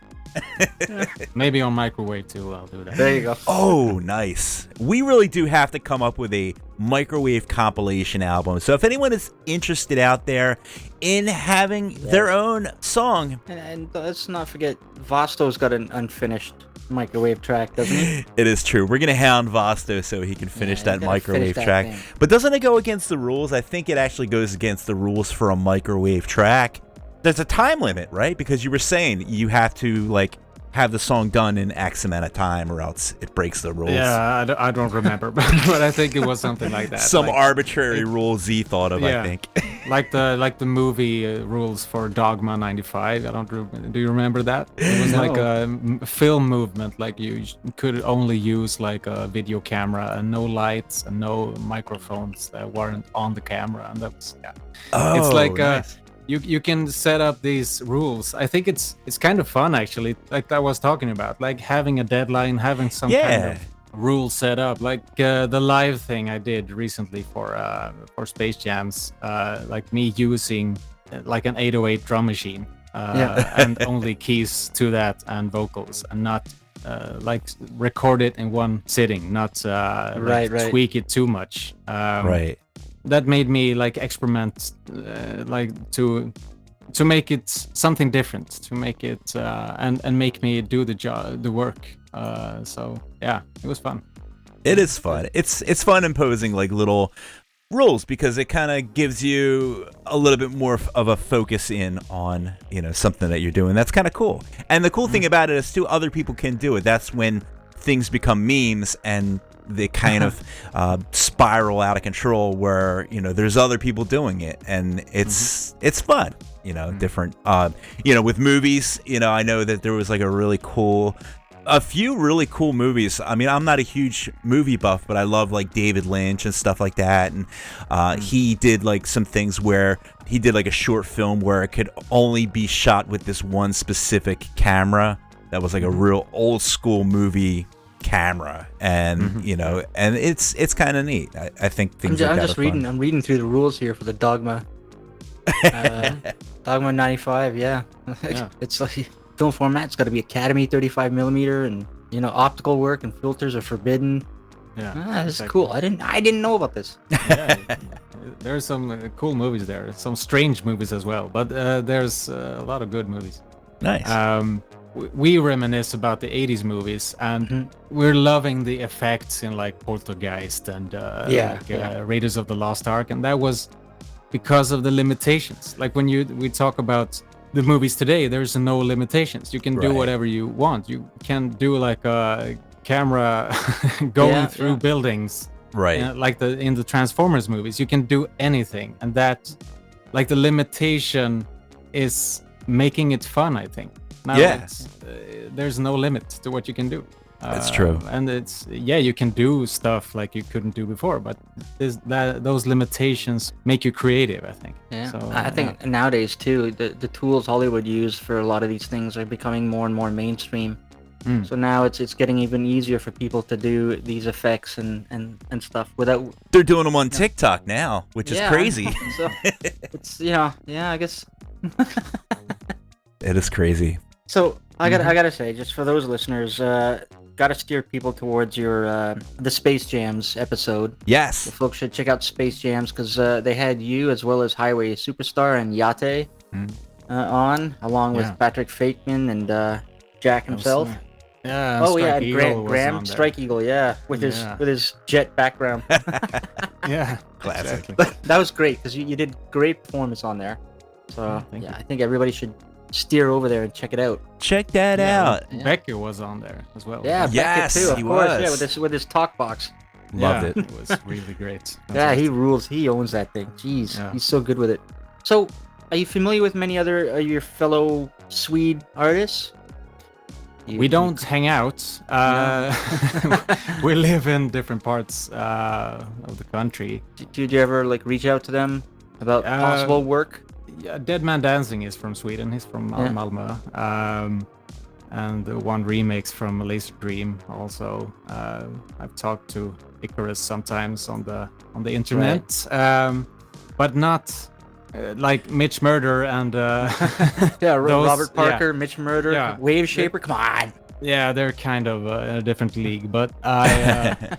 Maybe on microwave too. I'll do that. There you go. Oh, nice. We really do have to come up with a microwave compilation album. So if anyone is interested out there in having their own song, and let's not forget, Vosto's got an unfinished microwave track, doesn't he? It is true. We're gonna hound Vosto so he can finish that microwave track. Thing. But doesn't it go against the rules? I think it actually goes against the rules for a microwave track. There's a time limit, right? Because you were saying you have to like have the song done in X amount of time or else it breaks the rules. Yeah, I don't remember, but I think it was something like that. Some like, arbitrary rule Z thought of, I think. like the movie rules for Dogma 95. Do you remember that? It was like a film movement, like you could only use like a video camera and no lights and no microphones that weren't on the camera, and that's it's like nice. You can set up these rules. I think it's kind of fun actually, like I was talking about, like having a deadline, having some kind of rule set up, like the live thing I did recently for Space Jams, like me using like an 808 drum machine and only keys to that and vocals, and not like record it in one sitting, not tweak it too much. Right. That made me like experiment, like to make it something different, to make it and make me do the work. So yeah, it was fun. It is fun. It's fun imposing like little rules because it kind of gives you a little bit more of a focus in on something that you're doing. That's kind of cool. And the cool thing about it is too, other people can do it. That's when things become memes and they kind of spiral out of control where there's other people doing it, and it's fun, different with movies. I know that there was like a few really cool movies. I mean, I'm not a huge movie buff, but I love like David Lynch and stuff like that, and he did like some things where he did like a short film where it could only be shot with this one specific camera that was like a real old school movie camera, and and it's kind of neat. I think things I'm like that just are fun. I'm reading through the rules here for the Dogma Dogma 95. It's like film format's got to be Academy 35mm, and optical work and filters are forbidden. This is cool. I didn't know about this. There's some cool movies there, some strange movies as well, but there's a lot of good movies. Nice. We reminisce about the 80s movies, and we're loving the effects in like Poltergeist and Raiders of the Lost Ark, and that was because of the limitations. Like when we talk about the movies today, there's no limitations. You can do whatever you want. You can do like a camera going through buildings, right? Like in the Transformers movies, you can do anything, and that, like, the limitation is making it fun, I think. Now there's no limit to what you can do. That's true. And it's you can do stuff like you couldn't do before, but those limitations make you creative, I think. So, I think nowadays too, the tools Hollywood use for a lot of these things are becoming more and more mainstream. So now it's getting even easier for people to do these effects and stuff without. They're doing them on TikTok now, which is crazy. So it's I guess. It is crazy. So I gotta say, just for those listeners, got to steer people towards your the Space Jams episode. Yes. The folks should check out Space Jams because they had you as well as Highway Superstar and Yate on, along with Patrick Fakeman and Jack himself. Yeah. Oh yeah, Strike and Eagle was Graham on there. Strike Eagle, yeah, with his jet background. Yeah. Classic. Exactly. But that was great because you did great performance on there. So Thank you. I think everybody should steer over there and check it out. Check that out. Becker was on there as well. Yeah, Yes, Beckett too, of he course. was. Yeah, with his talk box. Loved it. It was really great. Yeah, he rules. He owns that thing. Jeez, Yeah. he's so good with it. So, are you familiar with many other your fellow Swede artists? We don't hang out. We live in different parts of the country. Did you ever like reach out to them about possible work? Yeah, Dead Man Dancing is from Sweden. He's from Malmö. And one remix from Laser Dream also. I've talked to Icarus sometimes on the internet, but not like Mitch Murder and Robert Parker, Mitch Murder, Wave Shaper. Come on. Yeah, they're kind of in a different league, but I,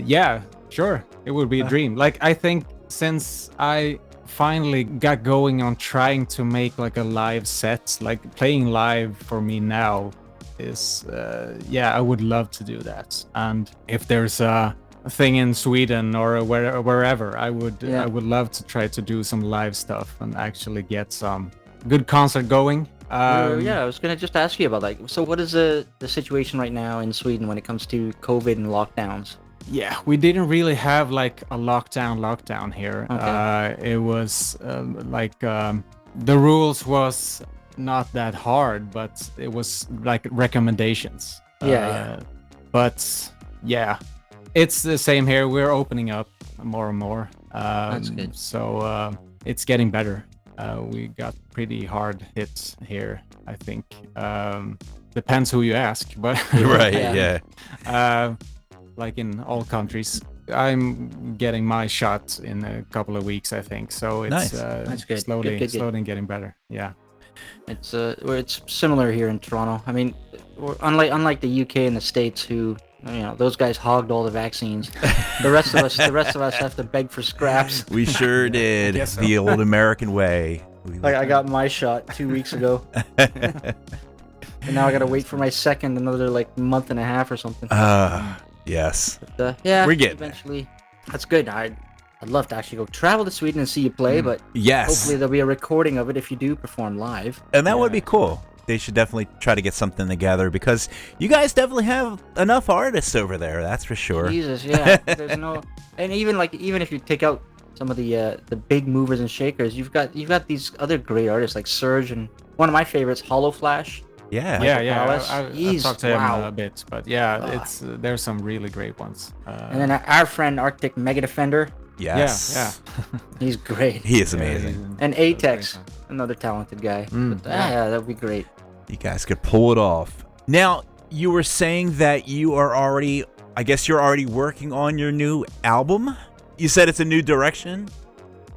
yeah, sure, it would be a dream. Like I think since I finally got going on trying to make like a live set, like playing live for me now is, I would love to do that. And if there's a thing in Sweden or wherever, I would love to try to do some live stuff and actually get some good concert going. I was gonna just ask you about that. So, what is the situation right now in Sweden when it comes to COVID and lockdowns? Yeah, we didn't really have like a lockdown here. Okay. It was the rules was not that hard, but it was like recommendations. But yeah, it's the same here. We're opening up more and more. That's good. So it's getting better. We got pretty hard hits here, I think. Depends who you ask, but Right, like in all countries, I'm getting my shot in a couple of weeks, I think. So it's Nice. That's good. slowly Good. getting better. Yeah. It's similar here in Toronto. I mean, unlike the UK and the States, who those guys hogged all the vaccines. The rest of us have to beg for scraps. We sure did. guess so. The old American way. I got my shot 2 weeks ago, and now I gotta wait for my second another like month and a half or something. Yes. But, we're getting eventually. That's good. I'd love to actually go travel to Sweden and see you play, but yes. hopefully there'll be a recording of it if you do perform live. And that would be cool. They should definitely try to get something together because you guys definitely have enough artists over there. That's for sure. Jesus, yeah. There's no, and even if you take out some of the big movers and shakers, you've got these other great artists like Surge and one of my favorites, Hollow Flash. Yeah. I talked to him a bit, but it's there's some really great ones. And then our friend Arctic Mega Defender. Yes. Yeah. He's great. He is amazing. And Atex, another talented guy. That would be great. You guys could pull it off. Now, you were saying that you're already working on your new album? You said it's a new direction?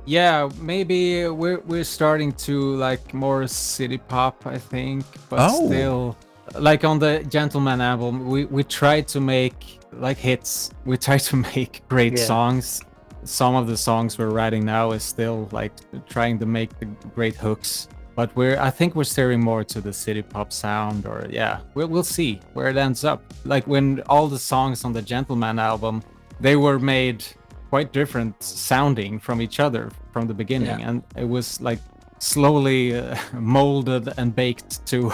Yeah, maybe we're starting to like more city pop, I think, but still like on the Gentleman album, we try to make like hits. We try to make great songs. Some of the songs we're writing now is still like trying to make the great hooks, but I think we're steering more to the city pop sound, or we'll see where it ends up. Like when all the songs on the Gentleman album, they were made quite different sounding from each other from the beginning, and it was like slowly molded and baked to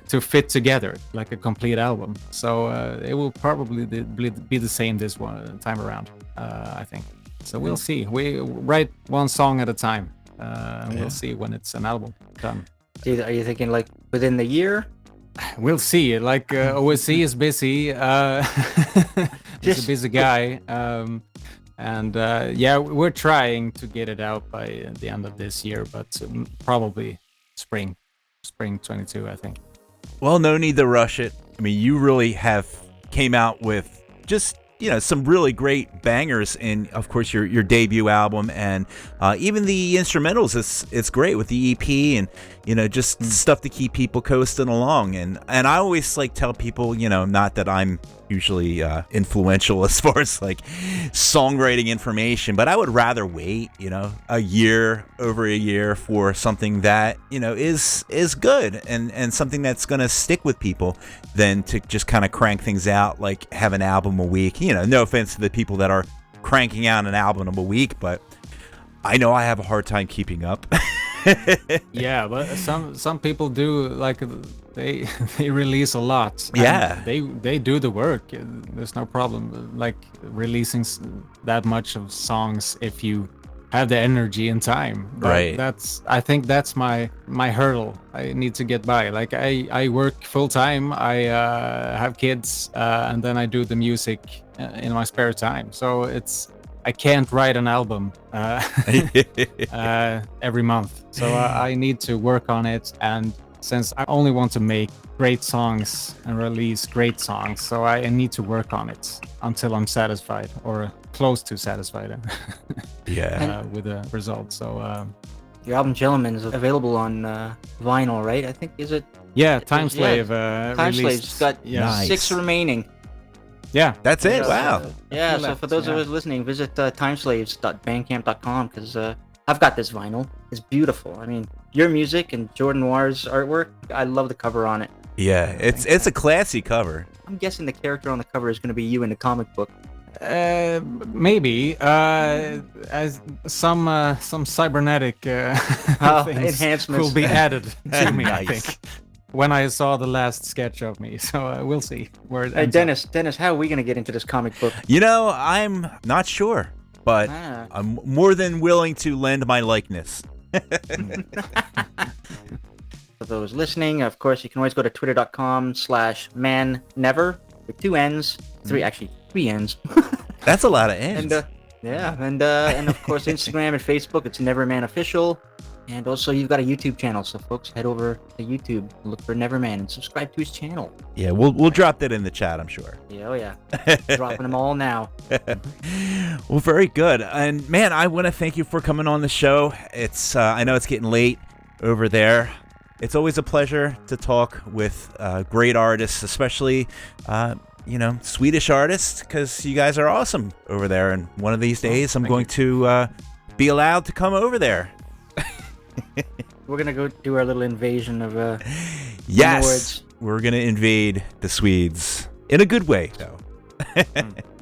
to fit together like a complete album. So it will probably be the same this one time around, I think. So we'll see. We write one song at a time, and we'll see when it's an album done. Are you thinking like within the year? We'll see. Like OSC is busy. He's a busy guy. And we're trying to get it out by the end of this year, but probably spring 22, I think. Well, no need to rush it. I mean, you really came out with just some really great bangers in, of course, your debut album, and even the instrumentals. It's great with the EP, and just stuff to keep people coasting along. And I always tell people, not that I'm usually influential as far as songwriting information, but I would rather wait over a year for something that is good and something that's gonna stick with people than to just kind of crank things out, have an album a week. No offense to the people that are cranking out an album a week, but I know I have a hard time keeping up. Yeah, but some people do, they release a lot. Yeah, they do the work. There's no problem releasing that much of songs if you have the energy and time. Right. I think that's my hurdle. I need to get by. I work full time. I have kids, and then I do the music in my spare time. So I can't write an album every month. So I need to work on it. And since I only want to make great songs and release great songs, so I need to work on it until I'm satisfied or close to satisfied with the result. So your album Gentleman is available on vinyl, right? I think, is it? Yeah, Time Slave. Time Slave's got Nice. 6 remaining. Yeah, that's it. Wow. Yeah, so for those of us listening, visit timeslaves.bandcamp.com, because I've got this vinyl. It's beautiful. I mean, your music and Jordan Noir's artwork, I love the cover on it. Yeah, it's a classy cover. I'm guessing the character on the cover is going to be you in the comic book. Maybe as some cybernetic things enhancements will be added to me. Nice. I think when I saw the last sketch of me, so we'll see where it ends up. Dennis, how are we going to get into this comic book? I'm not sure, but I'm more than willing to lend my likeness. For those listening, of course, you can always go to twitter.com/mannever with 2 N's, 3 N's. That's a lot of N's. And of course, Instagram and Facebook, it's NeverMann Official. And also, you've got a YouTube channel, so folks, head over to YouTube, look for NeverMann, and subscribe to his channel. Yeah, we'll drop that in the chat, I'm sure. Yeah, oh yeah. Dropping them all now. Well, very good. And man, I want to thank you for coming on the show. It's I know it's getting late over there. It's always a pleasure to talk with great artists, especially Swedish artists, because you guys are awesome over there. And one of these days, I'm going to be allowed to come over there. We're gonna go do our little invasion of Yes, Nords. We're gonna invade the Swedes in a good way, though.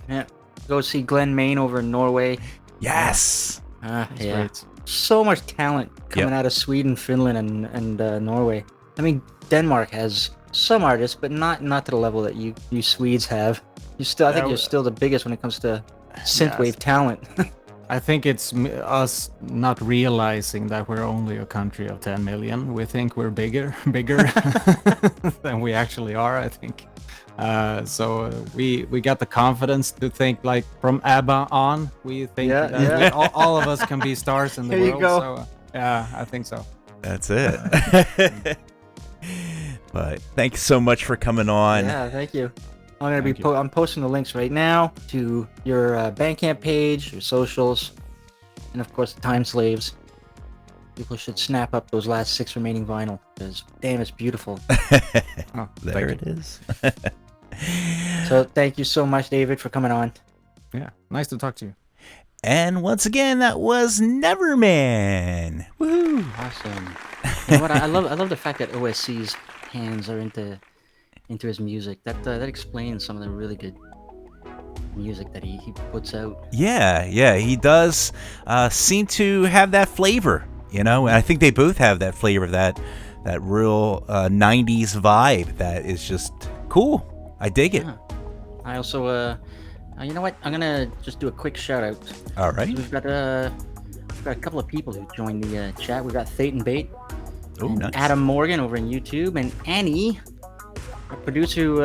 Yeah, go see Glenn Main over in Norway. Yes. Yeah, Great. so much talent coming out of Sweden, Finland, and Norway. I mean, Denmark has some artists, but not to the level that you Swedes have. I think you're still the biggest when it comes to synthwave talent. I think it's us not realizing that we're only a country of 10 million. We think we're bigger than we actually are, I think. So we got the confidence to think from ABBA on, we think that all of us can be stars in the Here world. you go. So yeah, I think so. That's it. But thanks so much for coming on. Yeah, thank you. I'm posting the links right now to your Bandcamp page, your socials, and of course the Time Slaves. People should snap up those last 6 remaining vinyl, because damn, it's beautiful. There it is. So thank you so much, David, for coming on. Yeah, nice to talk to you. And once again, that was NeverMann. Woo! Awesome. You know what? I love the fact that OSC's hands are into his music. That explains some of the really good music that he puts out. Yeah, he does seem to have that flavor, and I think they both have that flavor, that real 90s vibe that is just cool. I dig it. Yeah. I also, you know what? I'm gonna just do a quick shout out. All right. We've got a couple of people who joined the chat. We've got Thetan Bait, Nice. Adam Morgan over on YouTube, and Annie, a producer who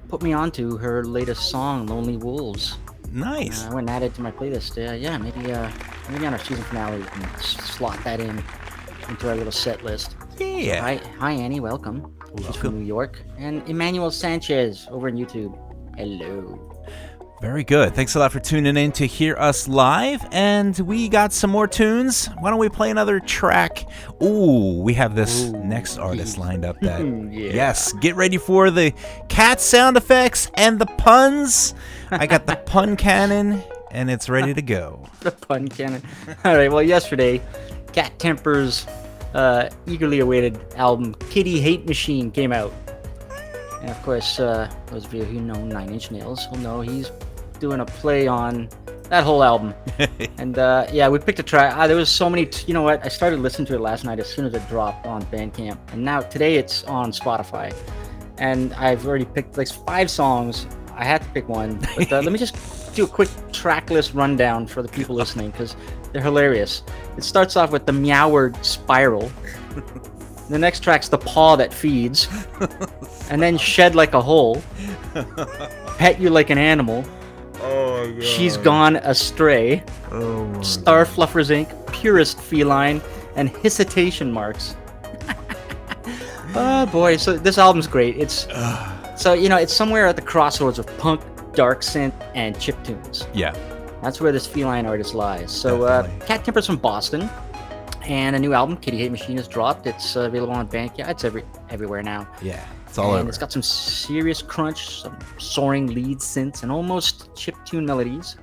put me onto her latest song, Lonely Wolves. Nice. I went and added to my playlist. Maybe on our season finale we can slot that into our little set list. Yeah. So hi Annie, welcome. She's from New York. And Emmanuel Sanchez over on YouTube. Hello. Very good. Thanks a lot for tuning in to hear us live. And we got some more tunes. Why don't we play another track? Ooh, we have this next artist lined up that... Yes, get ready for the cat sound effects and the puns. I got the pun cannon, and it's ready to go. The pun cannon. All right, well, yesterday, Cat Temper's eagerly awaited album, Kitty Hate Machine, came out. And of course, those of you who know Nine Inch Nails will know he's doing a play on that whole album. And yeah, we picked a track. There was so many. You know what? I started listening to it last night as soon as it dropped on Bandcamp, and now today it's on Spotify. And I've already picked like 5 songs. I had to pick one, but let me just do a quick track list rundown for the people listening because they're hilarious. It starts off with the Meoward Spiral. The next track's The Paw That Feeds, and then Shed Like a Hole, Pet You Like an Animal, Oh my God. She's Gone Astray, Star Fluffers Inc., Purest Feline, and Hesitation Marks. Oh boy, so this album's great. It's so it's somewhere at the crossroads of punk, dark synth, and chiptunes. Yeah. That's where this feline artist lies. So Cat Temper's from Boston, and a new album, Kitty Hate Machine, has dropped. It's available on Bandcamp. It's everywhere now. Yeah, it's all over. It's got some serious crunch, some soaring lead synths, and almost chiptune melodies.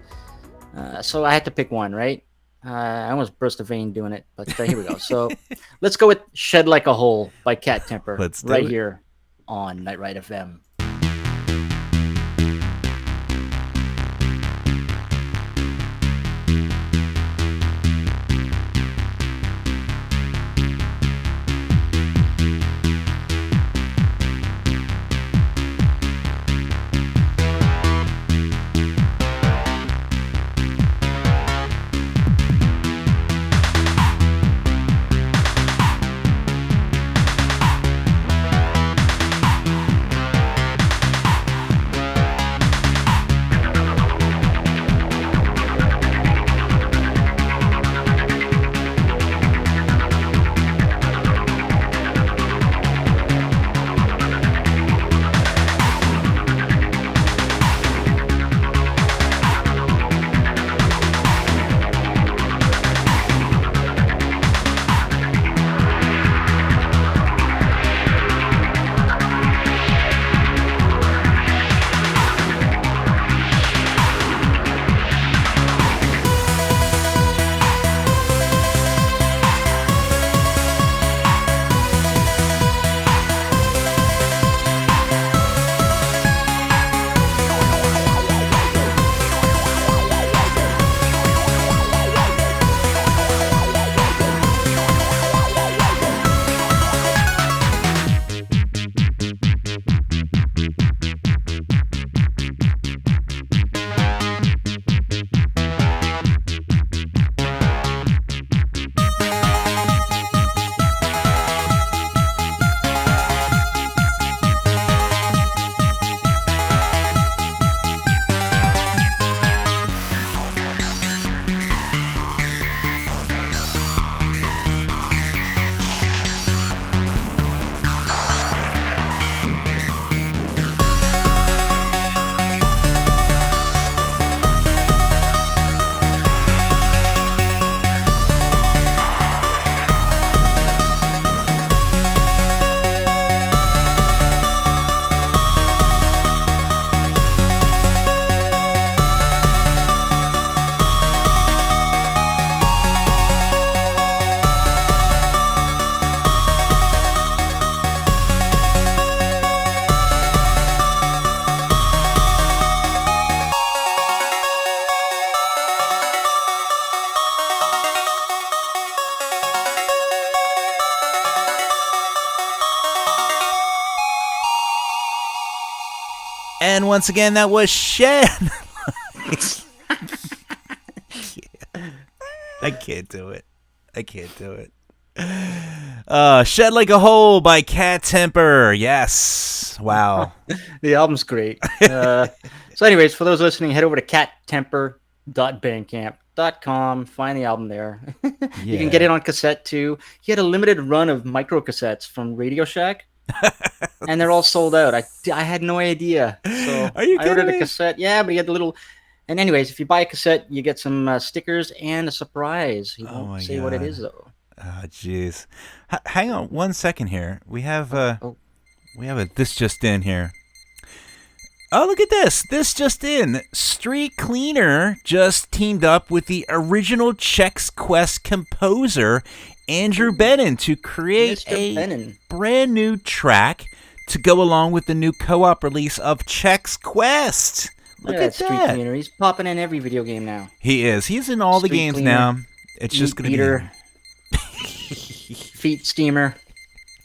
So I had to pick one, right? I almost burst a vein doing it, but here we go. So let's go with Shed Like a Hole by Cat Temper. Let's do right it. Here on Night Ride FM. And once again, that was Shed. I can't do it. I can't do it. Shed Like a Hole by Cat Temper. Yes. Wow. The album's great. So anyways, for those listening, head over to cattemper.bandcamp.com. Find the album there. You can get it on cassette too. He had a limited run of micro cassettes from Radio Shack. And they're all sold out. I had no idea. So Are you I ordered kidding a me? cassette. Yeah, but he had the little. And anyways, if you buy a cassette, you get some stickers and a surprise. He Oh won't my say what it god. is though. Oh jeez. Hang on one second here. Oh, oh. We have a this just in here. Oh, look at this. This just in. Street Cleaner just teamed up with the original Chex Quest composer, Andrew Bennon, to create Mr. a Bennon. brand new track to go along with the new co-op release of Chex Quest. Look Look at at that street that. cleaner. He's popping in every video game now. He is. He's in all the Street games cleaner, now. It's just Meat going to beater, be. feet steamer.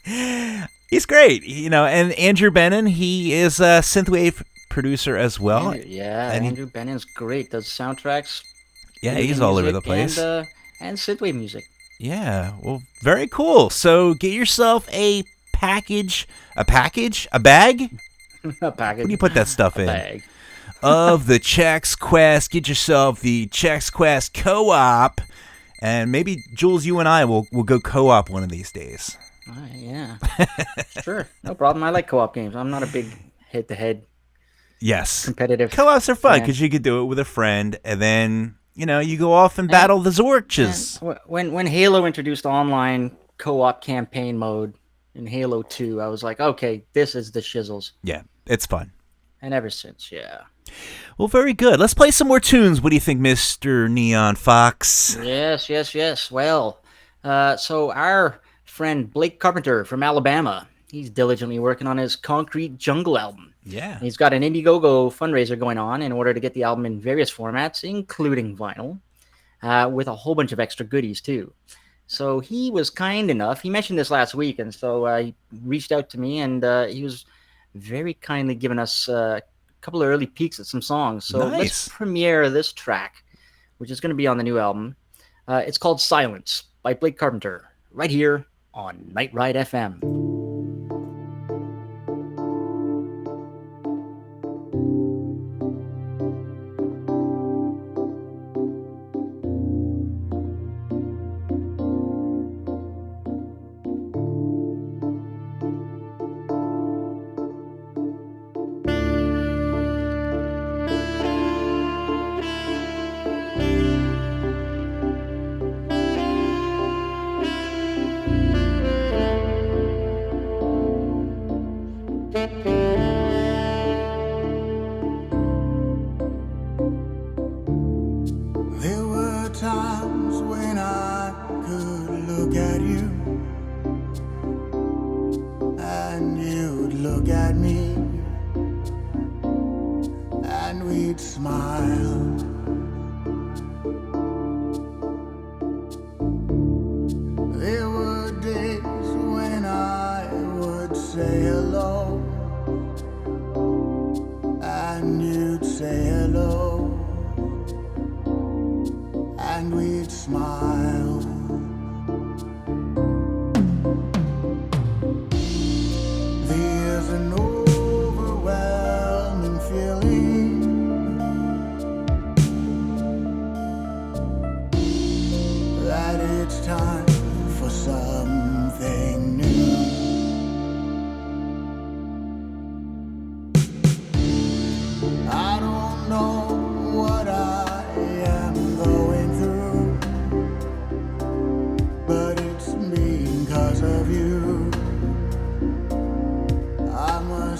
He's great. And Andrew Bennon, he is a synthwave producer as well. Yeah, and Andrew Bennon's great. Does soundtracks. Yeah, video he's game all over music, the place. And synthwave music. Yeah, well, very cool. So get yourself a package, a bag? A package. What do you put that stuff in? Bag. Of the Chex Quest. Get yourself the Chex Quest co-op. And maybe, Jules, you and I will go co-op one of these days. Yeah. Sure. No problem. I like co-op games. I'm not a big head-to-head Yes. competitive. Co-ops are fun fan. because you could do it with a friend, and then, you go off and battle the Zorches. When Halo introduced online co-op campaign mode in Halo 2, I was like, okay, this is the shizzles. Yeah, it's fun. And ever since, yeah. Well, very good. Let's play some more tunes. What do you think, Mr. Neon Fox? Yes. Well, so our friend Blake Carpenter from Alabama, he's diligently working on his Concrete Jungle album. Yeah. He's got an Indiegogo fundraiser going on in order to get the album in various formats, including vinyl, with a whole bunch of extra goodies too. So he was kind enough. He mentioned this last week, and so he reached out to me, and he was very kindly giving us a couple of early peeks at some songs. So Nice. let's premiere this track, which is going to be on the new album. It's called Silence by Blake Carpenter, right here on Night Ride FM. There were times when I could look at you, and you'd look at me, and we'd smile. There were days when I would say hello, and you'd say hello, and we'd smile. There's an overwhelming feeling that it's time for something new. I don't know what I am going through, but it's because of you. I must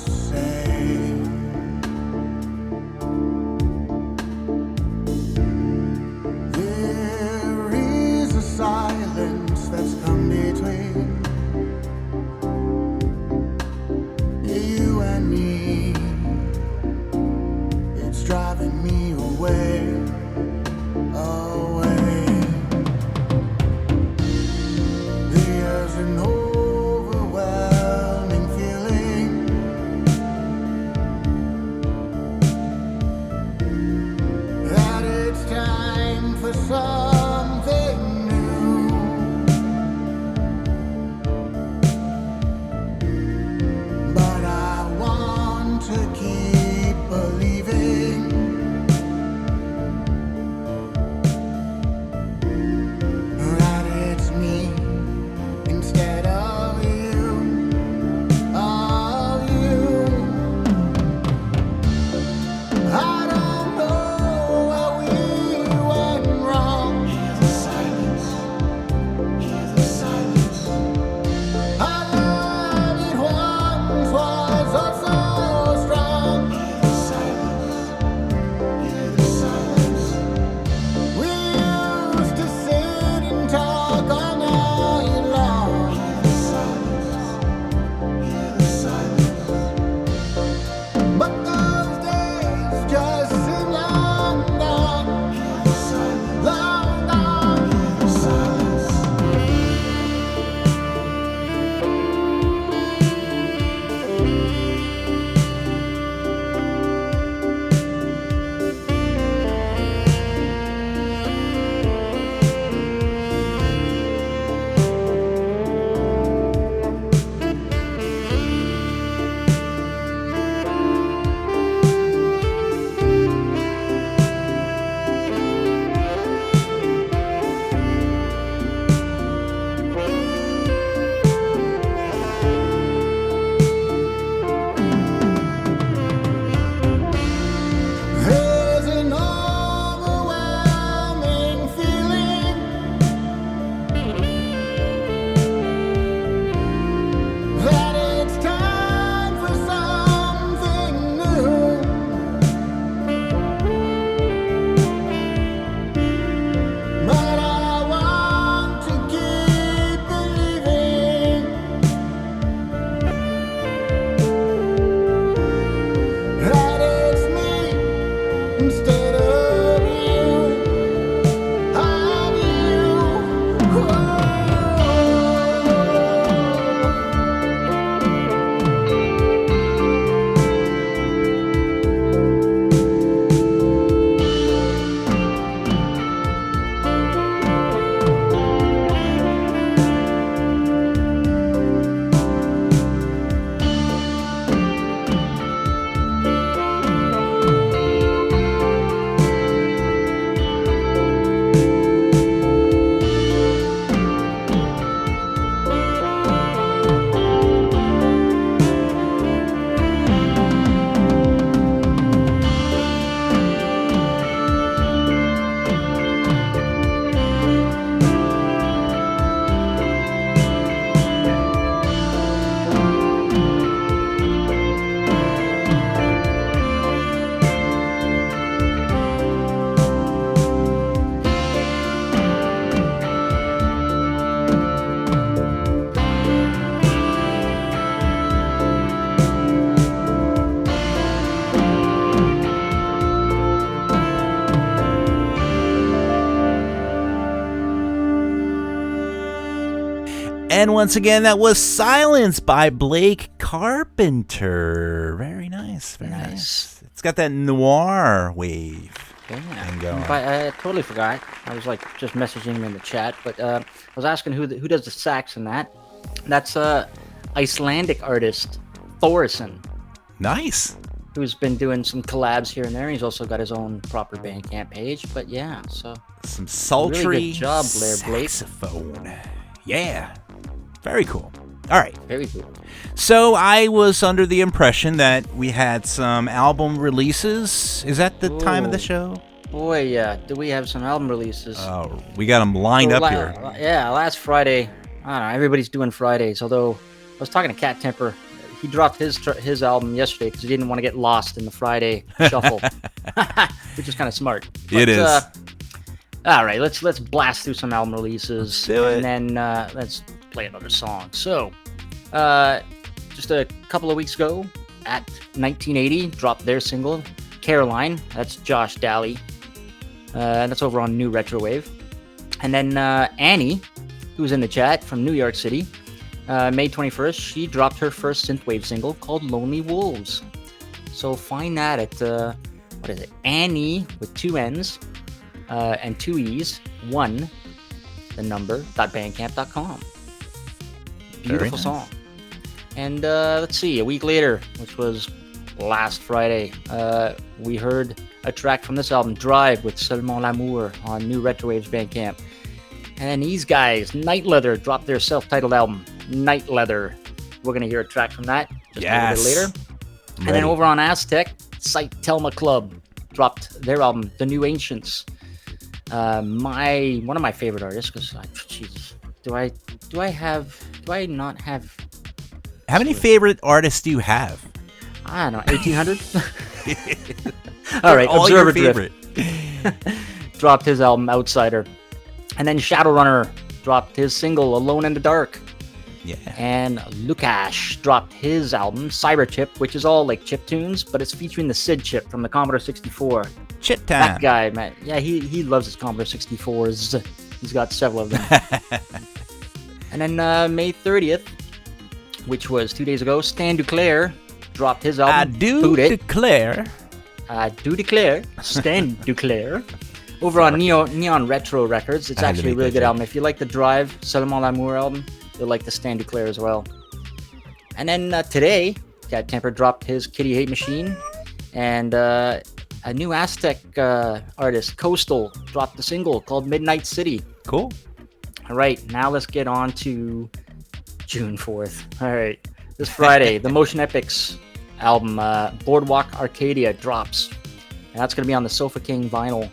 And once again, that was Silence by Blake Carpenter. Very nice. Very nice. It's got that noir wave. Yeah. I totally forgot. I was like just messaging him in the chat, but I was asking who does the sax in that. That's Icelandic artist Thoresen. Nice. Who's been doing some collabs here and there. He's also got his own proper Bandcamp page. But yeah, so some sultry really good job, Blair Blake. Saxophone. Yeah. Very cool. All right. Very cool. So I was under the impression that we had some album releases. Is that the time of the show? Boy, yeah. Do we have some album releases? Oh, we got them lined up here. Yeah, last Friday. I don't know. Everybody's doing Fridays. Although I was talking to Cat Temper. He dropped his album yesterday because he didn't want to get lost in the Friday shuffle, which is kind of smart. But, it is. All right, let's blast through some album releases, and then let's play another song. So, just a couple of weeks ago, at 1980 dropped their single Caroline. That's Josh Daly. That's over on New Retrowave. And then Annie, who's in the chat from New York City. May 21st, she dropped her first synthwave single called Lonely Wolves. So find that at, what is it? Annie with 2 N's and 2 E's, 1, the number, .bandcamp.com. Beautiful song. And let's see, a week later, which was last Friday, we heard a track from this album, Drive with Seulement L'Amour on New Retrowave's Bandcamp. And then these guys, Night Leather, dropped their self-titled album, Night Leather. We're going to hear a track from that just a little bit later. And then over on Aztec, Sight Telma Club dropped their album, The New Ancients. One of my favorite artists, because, Jesus, do I not have... How many favorite artists do you have? I don't know, 1,800? All right, all Observer your favorite. Drift dropped his album, Outsider. And then Shadowrunner dropped his single, Alone in the Dark. Yeah. And Lukash dropped his album, Cyberchip, which is all like chip tunes, but it's featuring the SID chip from the Commodore 64. Chip time. That guy, man. Yeah, he loves his Commodore 64s. He's got several of them. And then May 30th, which was 2 days ago, Stan Duclair dropped his album, I do declare. Stan Duclair. Over on Neon Retro Records. It's actually a really good album. If you like the Drive, Seulement L'Amour album, you'll like the Stan Duclair as well. And then today, Cat Temper dropped his Kitty Hate Machine. And a new Aztec artist, Coastal, dropped a single called Midnight City. Cool. All right, now let's get on to June 4th. All right, this Friday, the Motion Epics album, Boardwalk Arcadia, drops. And that's going to be on the Sofa King vinyl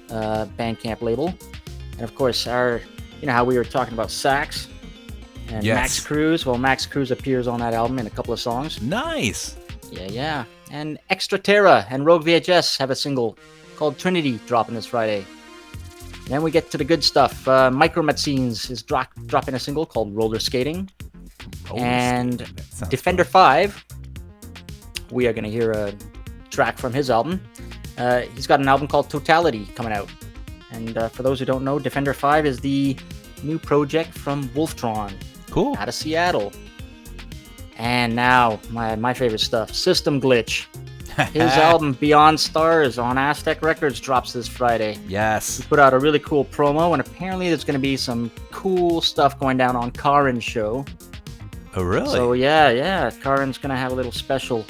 Bandcamp label. And of course, you know how we were talking about sax and Max Cruz? Well, Max Cruz appears on that album in a couple of songs. Nice. Yeah. And Extra Terra and Rogue VHS have a single called Trinity dropping this Friday. Then we get to the good stuff. Micrometzines is dropping a single called Roller Skating. And Defender 5, we are going to hear a track from his album. He's got an album called Totality coming out. And for those who don't know, Defender 5 is the new project from Wolftron. Cool. Out of Seattle. And now, my favorite stuff, System Glitch. His album Beyond Stars on Aztec Records drops this Friday. Yes. He put out a really cool promo, and apparently there's going to be some cool stuff going down on Karin's show. Oh, really? So, yeah. Karin's going to have a little special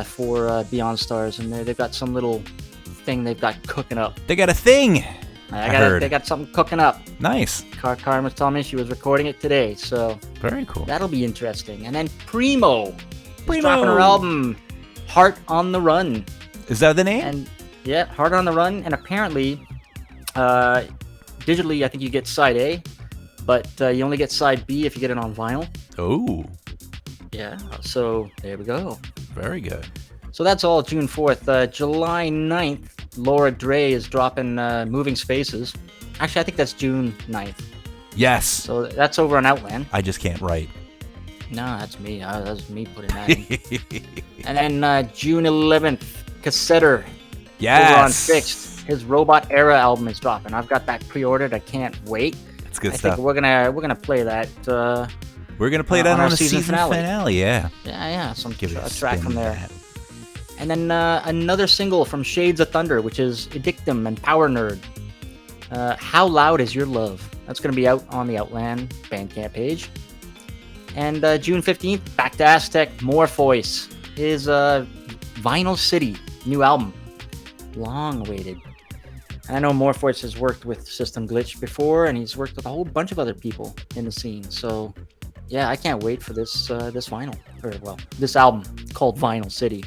for Beyond Stars, and they've got some little thing they've got cooking up. They got a thing. They got something cooking up. Nice. Karin was telling me she was recording it today, so very cool. That'll be interesting. And then Primo. Dropping her album, Heart on the Run. Is that the name? And yeah, Heart on the Run. And apparently, digitally, I think you get side A, but you only get side B if you get it on vinyl. Oh. Yeah. So there we go. Very good. So that's all June 4th. July 9th, Laura Dre is dropping Moving Spaces. Actually, I think that's June 9th. Yes. So that's over on Outland. I just can't write. No, that's me. That's me putting that in. And then June 11th, Cassetter. Yes. Over on Fixed. His Robot Era album is dropping. I've got that pre-ordered. I can't wait. It's good I stuff. think we're gonna play that. We're gonna play that on our on the season season finale. finale. Yeah. Yeah, some Give it a a track spin from there. that. And then another single from Shades of Thunder, which is Addictum and Power Nerd. How Loud Is Your Love? That's going to be out on the Outland Bandcamp page. And June 15th, back to Aztec, Morpheus. His Vinyl City new album. Long awaited. I know Morpheus has worked with System Glitch before, and he's worked with a whole bunch of other people in the scene. So, yeah, I can't wait for this this vinyl. This album called Vinyl City.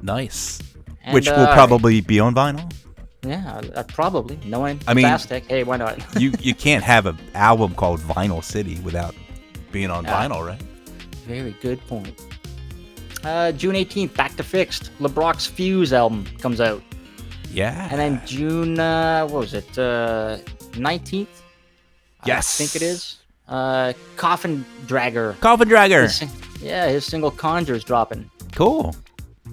Nice. And, Which will probably be on vinyl. Yeah, probably. Knowing I mean, Aztec, hey, why not? you can't have an album called Vinyl City without being on vinyl, right? Very good point. June 18th, Back to Fixed. LeBrock's Fuse album comes out. Yeah. And then June, 19th? Yes. I think it is. Coffin Dragger. Coffin Dragger. His single Conjure's dropping. Cool.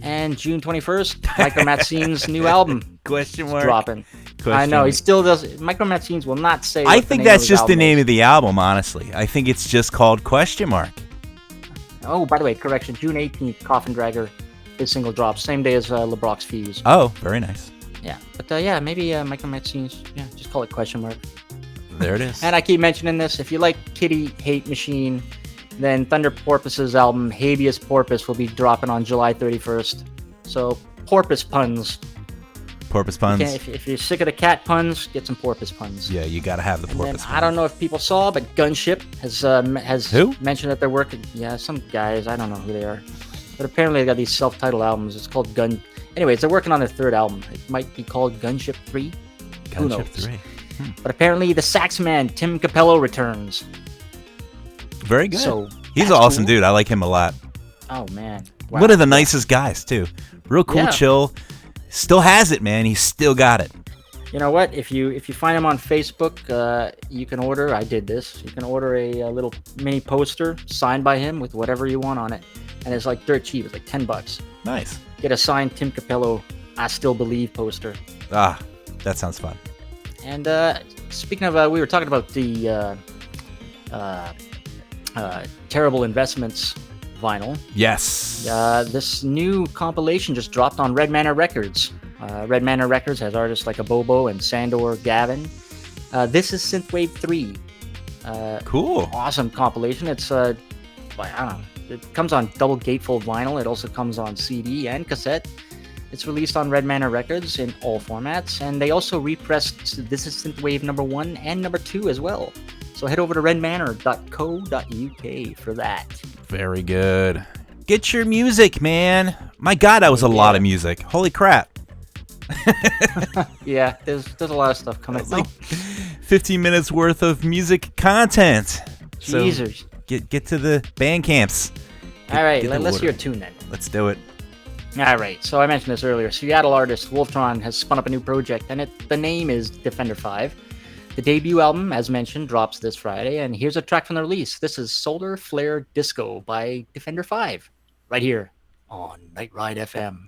And June 21st, Micro Matzine's new album Question is mark. dropping. Question I know, he mark. still does. Micro Matzines will not say I what think the name that's of his just the album name is. of the album, honestly. I think it's just called Question Mark. Oh, by the way, correction. June 18th, Coffin Dragger, his single drops. Same day as LeBrock's Fuse. Oh, very nice. Yeah. But maybe Micro Matzines, just call it Question Mark. There it is. And I keep mentioning this. If you like Kitty Hate Machine, then Thunder Porpoise's album, Habeas Porpoise, will be dropping on July 31st. So, porpoise puns. Porpoise puns. If you're sick of the cat puns, get some porpoise puns. Yeah, you gotta have the And porpoise then, puns. I don't know if people saw, but Gunship has Who? mentioned that they're working. Yeah, some guys. I don't know who they are, but apparently they got these self-titled albums. It's called Gun. Anyways, they're working on their third album. It might be called Gunship 3. Who knows? Gunship 3. But apparently the sax man Tim Capello returns. Very good. So He's that's an awesome cool. dude. I like him a lot. Oh man, wow. One of the nicest guys too. Real cool, Yeah. chill. Still has it, man. He's still got it. You know what? If you find him on Facebook, you can order. I did this. You can order a little mini poster signed by him with whatever you want on it, and it's like dirt cheap. It's like $10. Nice. Get a signed Tim Capello "I Still Believe" poster. Ah, that sounds fun. And speaking of, we were talking about the Terrible Investments vinyl. Yes. This new compilation just dropped on Red Manor Records. Red Manor Records has artists like Abobo and Sandor Gavin. This is Synthwave 3. Cool. Awesome compilation. It's I don't know. It comes on double gatefold vinyl. It also comes on CD and cassette. It's released on Red Manor Records in all formats, and they also repressed This is Synthwave number 1 and number 2 as well. So head over to redmanor.co.uk for that. Very good. Get your music, man. My God, that was a lot of music. Holy crap. Yeah, there's a lot of stuff coming. It's like 15 minutes worth of music content. Jesus. So get to the band camps. All right, get the let's order. hear a tune then. Let's do it. All right, so I mentioned this earlier. Seattle artist Wolftron has spun up a new project, and the name is Defender 5. The debut album, as mentioned, drops this Friday, and here's a track from the release. This is Solar Flare Disco by Defender 5, right here on Night Ride FM.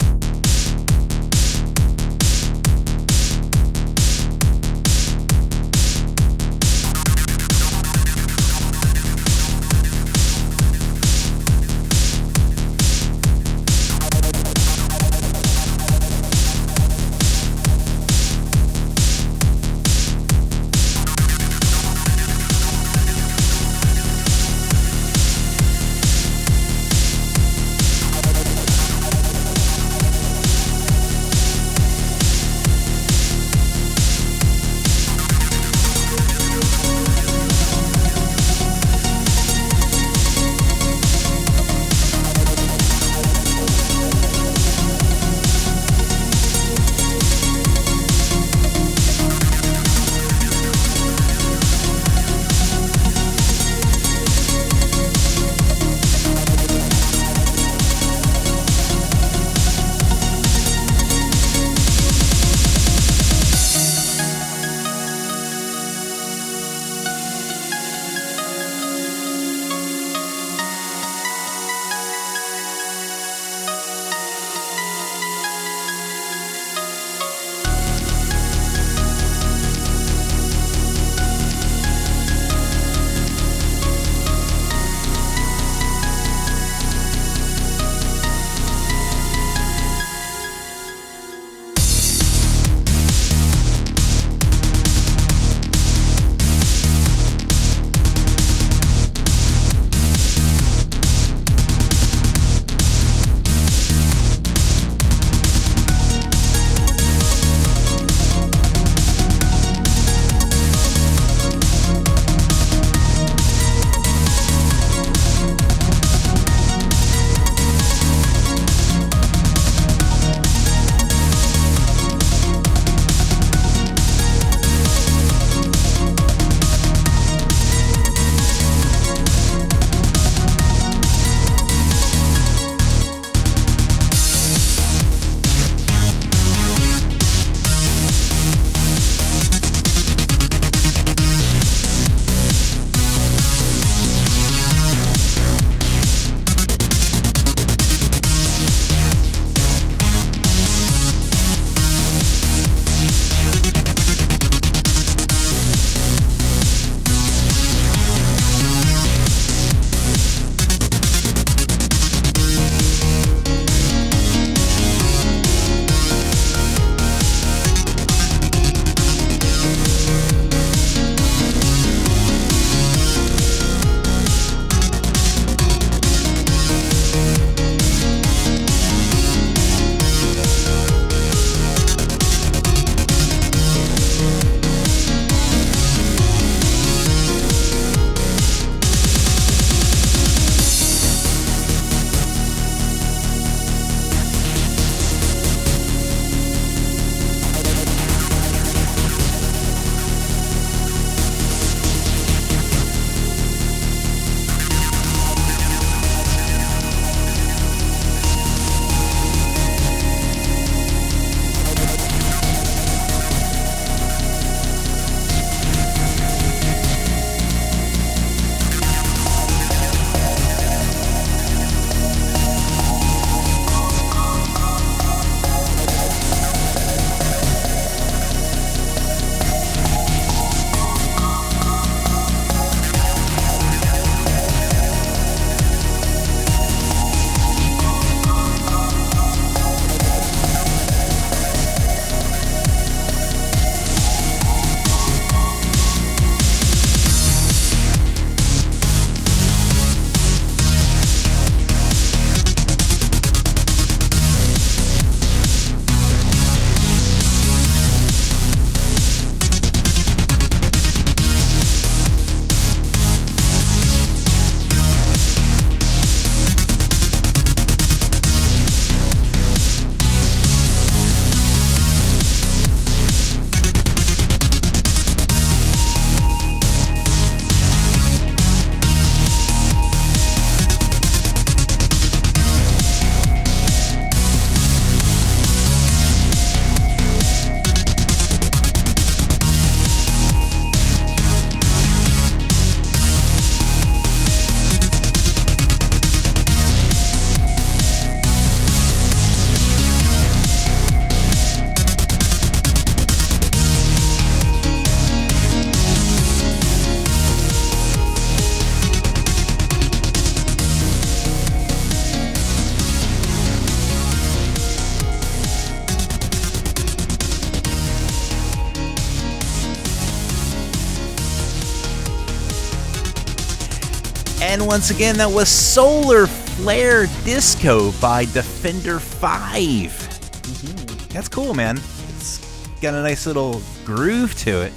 And once again, that was Solar Flare Disco by Defender 5. That's cool, man. It's got a nice little groove to it.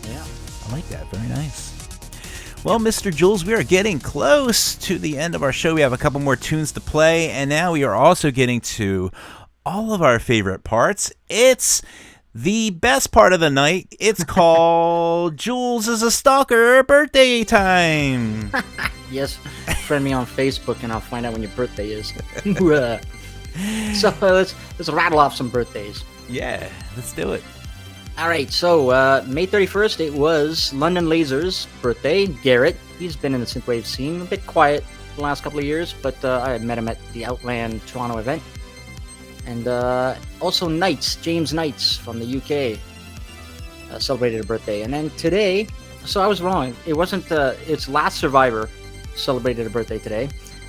Yeah. I like that. Very nice. Well, Mr. Jules, we are getting close to the end of our show. We have a couple more tunes to play, and now we are also getting to all of our favorite parts. It's the best part of the night. It's called Jules is a Stalker Birthday Time. Yes, friend me on Facebook and I'll find out when your birthday is. So let's rattle off some birthdays. Yeah, let's do it. All right, so May 31st, it was London Laser's birthday. Garrett, he's been in the synthwave scene, a bit quiet the last couple of years, but I met him at the Outland Toronto event. And also Knights, James Knights from the UK, celebrated a birthday. And then today, so I was wrong. It wasn't, it's Last Survivor celebrated a birthday today.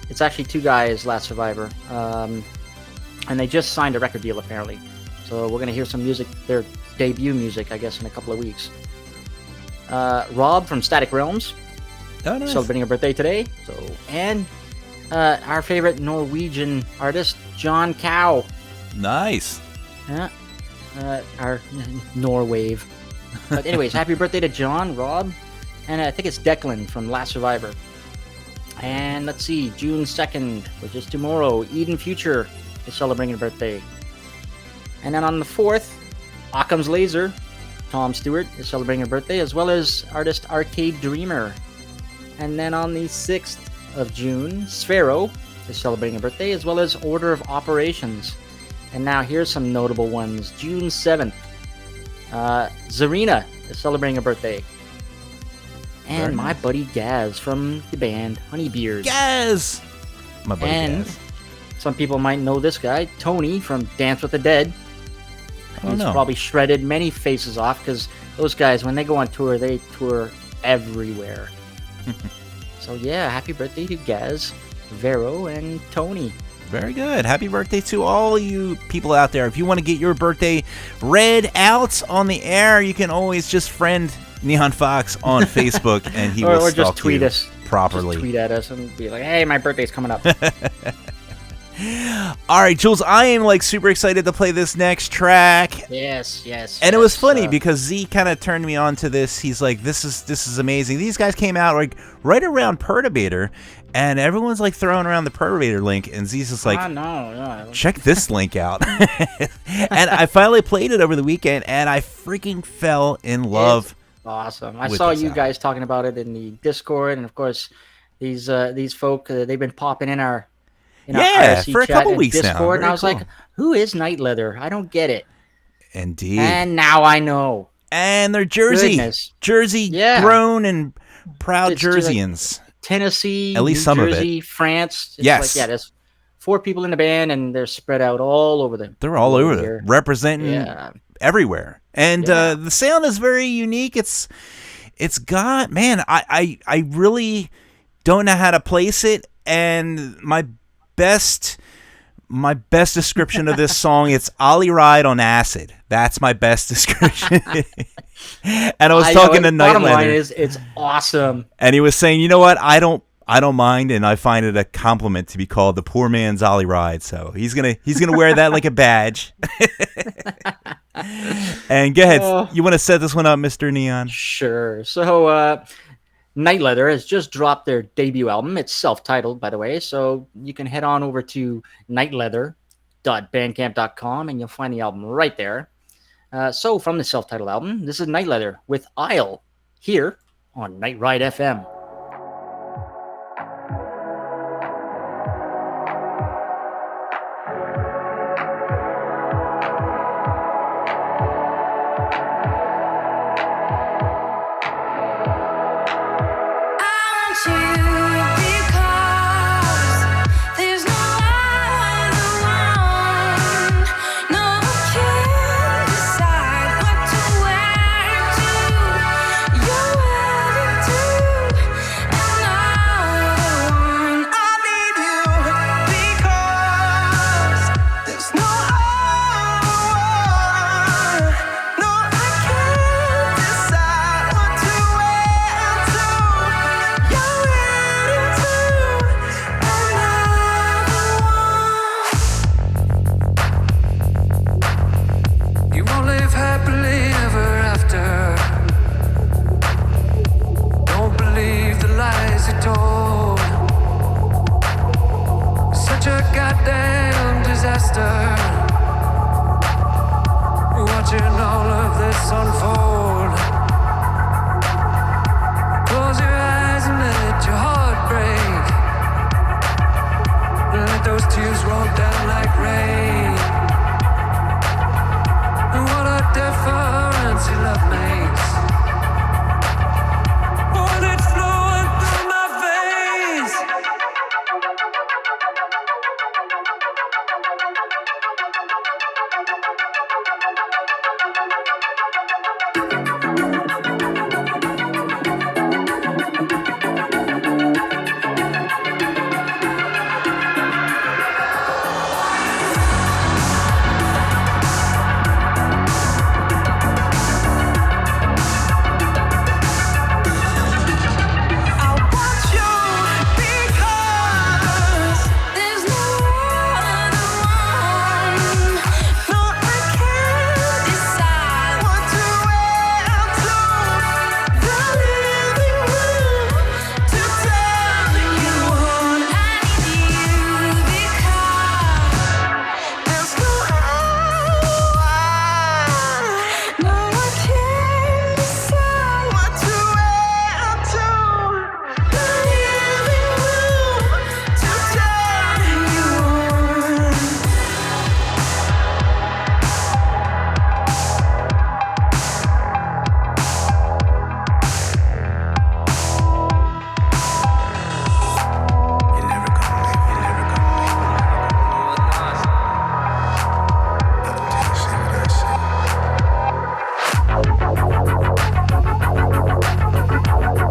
It's actually two guys, Last Survivor. And they just signed a record deal, apparently. So we're going to hear some music, their debut music, I guess, in a couple of weeks. Rob from Static Realms, nice. celebrating a birthday today. So, and our favorite Norwegian artist, John Cow. Nice. Yeah, our Norwave. But anyways, happy birthday to John, Rob, and I think it's Declan from Last Survivor. And let's see, June 2nd, which is tomorrow, Eden Future is celebrating a birthday. And then on the 4th, Occam's Laser, Tom Stewart, is celebrating a birthday, as well as artist Arcade Dreamer. And then on the 6th of June, Sphero is celebrating a birthday, as well as Order of Operations. And now here's some notable ones. June 7th, Zarina is celebrating a birthday. And my buddy Gaz from the band Honeybeard. Gaz! My buddy And Gaz. some people might know this guy, Tony from Dance with the Dead. He's no. probably shredded many faces off, because those guys, when they go on tour, they tour everywhere. So yeah, happy birthday to Gaz, Vero, and Tony. Very good. Happy birthday to all you people out there. If you want to get your birthday read out on the air, you can always just friend Neon Fox on Facebook, and he will or stalk just tweet you us properly. Just tweet at us and be like, hey, my birthday's coming up. All right, Jules, I am like super excited to play this next track. Yes. And it was funny because Z kind of turned me on to this. He's like, this is amazing. These guys came out like right around Perturbator, and everyone's like throwing around the Perturbator link, and Z's just like, no. check this link out. And I finally played it over the weekend, and I freaking fell in love. Awesome. I with saw this you album. guys talking about it in the Discord, and of course, these folk, they've been popping in our IRC for a chat couple and weeks now. Discord, and Very I was cool. like, who is Night Leather? I don't get it. Indeed. And now I know. And they're Jersey. Goodness. Jersey grown and proud It's just like Jerseyans. Tennessee, At least New some of it. Jersey, France. It's Yes. like, there's 4 people in the band, and they're spread out all over the. They're all over here. there, representing everywhere. And the sound is very unique. It's got, man, I really don't know how to place it. And my best description of this song, it's Ollie Ride on acid. That's my best description. And I was talking to Night Bottom line Leather, is, it's awesome. and he was saying, you know what, I don't mind, and I find it a compliment to be called the poor man's Ollie Ride. So he's gonna wear that like a badge. And go ahead, you want to set this one up, Mr. Neon? Sure. So, Night Leather has just dropped their debut album. It's self-titled, by the way, so you can head on over to nightleather.bandcamp.com, and you'll find the album right there. So, from the self-titled album, this is Night Leather with Isle, here on Night Ride FM. Decide what to wear to your wedding too. damn disaster. Watching all of this unfold. Close your eyes and let your heart break. Let those tears roll down like rain. What a difference your love makes. When it's flowing through my veins.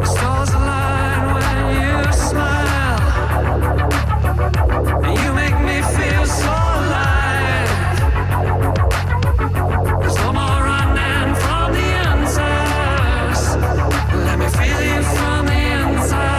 Stars align when you smile. You make me feel so alive. There's no more running from the answers. Let me feel you from the inside.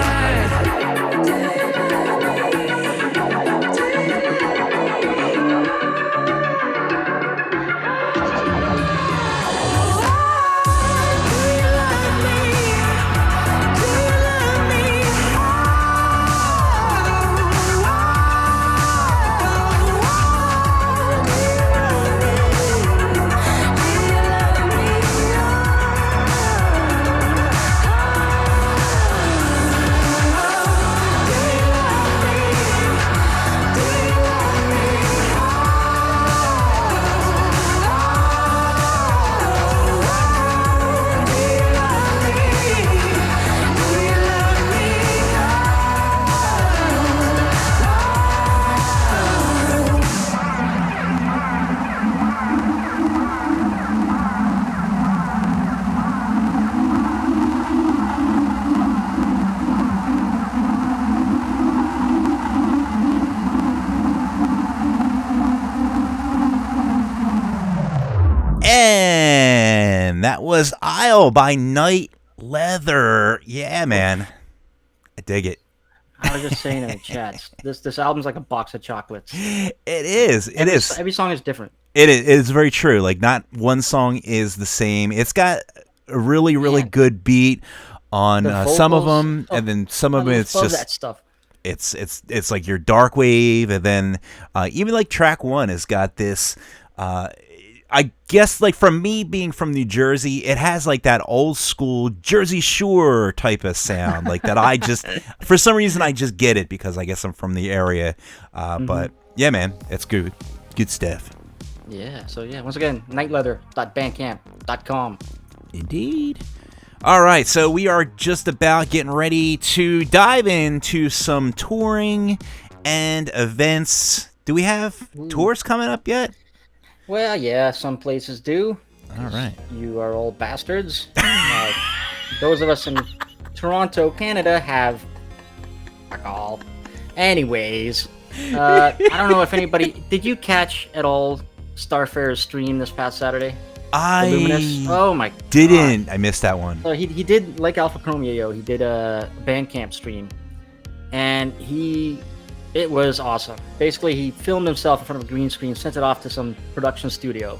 And that was Isle by Night Leather. Yeah, man. I dig it. I was just saying in the chats, this album's like a box of chocolates. It is. It is. Every song is different. It is. It's very true. Like, not one song is the same. It's got a really, really good beat on some of them, and then some of them it's love just that stuff. It's like your dark wave, and then even like track one has got this. I guess, like, from me being from New Jersey, it has like that old school Jersey Shore type of sound, like that. I just, for some reason, I just get it because I guess I'm from the area. But yeah, man, it's good stuff. Yeah. So yeah, once again, nightleather.bandcamp.com. Indeed. All right, so we are just about getting ready to dive into some touring and events. Do we have tours coming up yet? Well, yeah, some places do. All right. You are all bastards. Those of us in Toronto, Canada, have alcohol. Anyways, I don't know if anybody... Did you catch at all Starfare's stream this past Saturday? Oh my didn't. God. I missed that one. So he did, like Alpha Chromeo, he did a Bandcamp stream. And it was awesome. Basically, he filmed himself in front of a green screen, sent it off to some production studio.